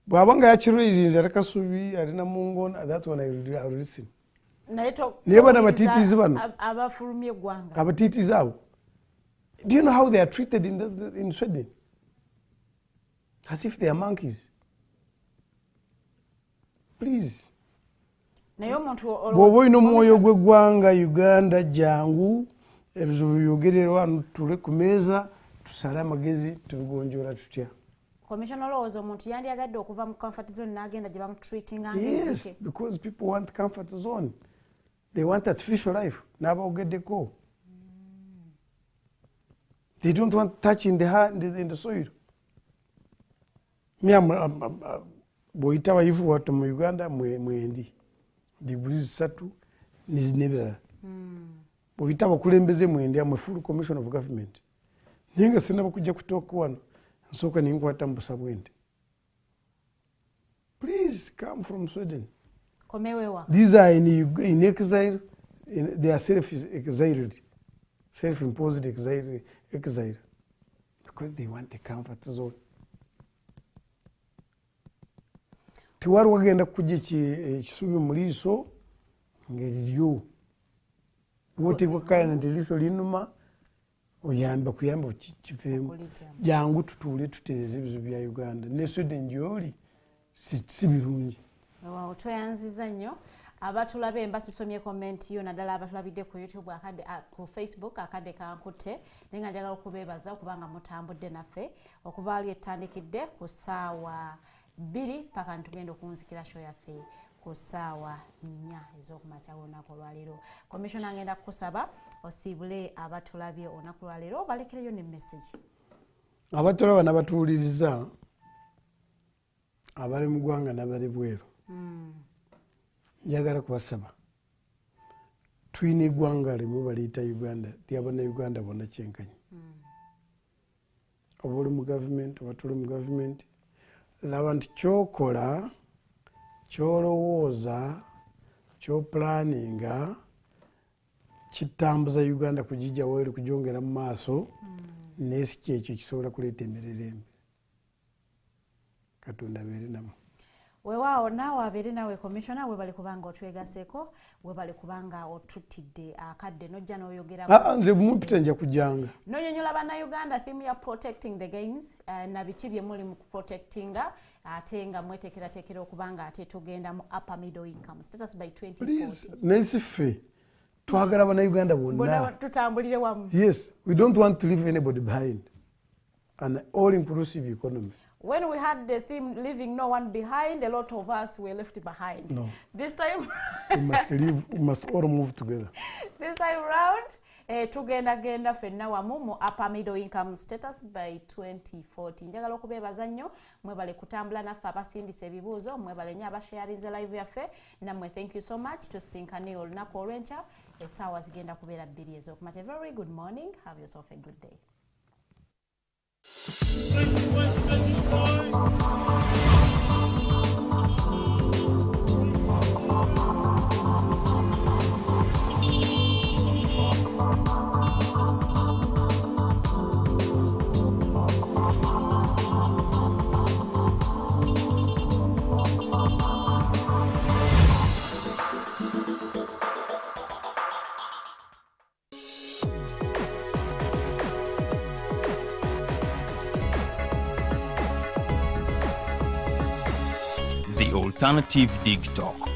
L: Bwabanga yakiraisinze atakasubi alina mungona that one I will listen. Niba nabatitizi bano
M: abafulumye eggwanga.
L: Abatitizi abo. Do you know how they are treated in Sweden? As if they are monkeys. Please. Bw'oba olina omwoyo gw'eggwanga Uganda jangu ebizibu byogererwa tule ku meeza tusale amagezi tubigonjoola tutya.
M: Commissioner olowooza omuntu yandiyagadde okuva mu comfort zone n'agenda gye bamutreatinga
L: ng'enzike. Yes, because people want comfort zone. They want artificial life. N'aboogeddeko. They don't want touch in the soil. Bw'oyita abayivu wattu mu Uganda mwendi. Diguli 3 n'ebirala. Bw'oyita abakulembeze mwendi amwe full commission of government. Naye nga sinaba kujja kutooka wano. Nsooka ninkwata mu busabwente. Please come from Sweden.
M: Komewewa.
L: These are in exile. They are self-exiled. Self-imposed exile. Because they want a comfort zone. Tiwari wagenda kujja ekisubi mu liiso ng'eriryo. Woteekwa kaya nti liiso linuma kuyamba kiveemu. Jangu tutuule tutereeze ebizibu bya Uganda. Ne Sweden gy'oli si birungi.
M: Waaw, tweyanziza nnyo. Abatulabe mbasisomye comment yo naddala abatulabidde ku YouTube ku Facebook akadde kankutte naye nga njagala okubeebaza okubanga mutambudde naffe okuva ali ettandikidde ku ssaawa 2 paka ntugenda okunzikira show yaffe ku ssaawa 4 ez'okumakya olunaku olwaleero. Commissioner agenda kukusaba osiibule abatulabye olunaku lwaleero balekereyo ne message.
L: Abatulaba n'abatuwuliriza abali mu ggwanga n'abali bweru. Njagala kubasaba tulina eggwanga limu baliyita Uganda ly'abana Uganda bonna kyenkanyi. Oba oli mu gavumenti oba tuli mu gavumenti laba nti kyokola kyolowooza kyopulaninga kitambuza Uganda kugijja weeri kugyongera mu maaso n'esi kyekyo kisobola kuleeta emirerembe. Katonda abeere namwe.
M: Weewaawo naawe abeere nawe Commissioner webale kubanga otwegaseeko webale kubanga otutidde akadde nojja n'oyogera.
L: Nze bumumpita nja kujjanga.
M: N'onyonyola bannayuganda theme ya protecting the gains na biki bye muli mu kuprotectinga ate nga mweteekerateekera okubanga ate tugenda mu upper middle income status by 2040.
L: Please, nesiffe twagala bannayuganda bonna
M: tutambulire wamu.
L: Yes, we don't want to leave anybody behind. An all-inclusive economy.
M: When we had the theme leaving no one behind, a lot of us were left behind.
L: No.
M: This time
L: we must all move together.
M: This time around, tugenda ffenna wamu mu upper middle income status by 2040. Njagala okubeebaza nnyo mwebale kutambula naffe abasindisa ebibuuzo, mwebale nnyo abasharinze live yaffe, nammwe thank you so much. Tusinkane olunaku olw'enkya essaawa zigenda kubeera 2 ez'okumakya. Very good morning, have yourself a good day.
I: The Alternative Dig Talk.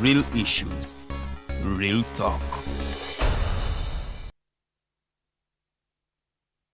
I: Real issues, real talk.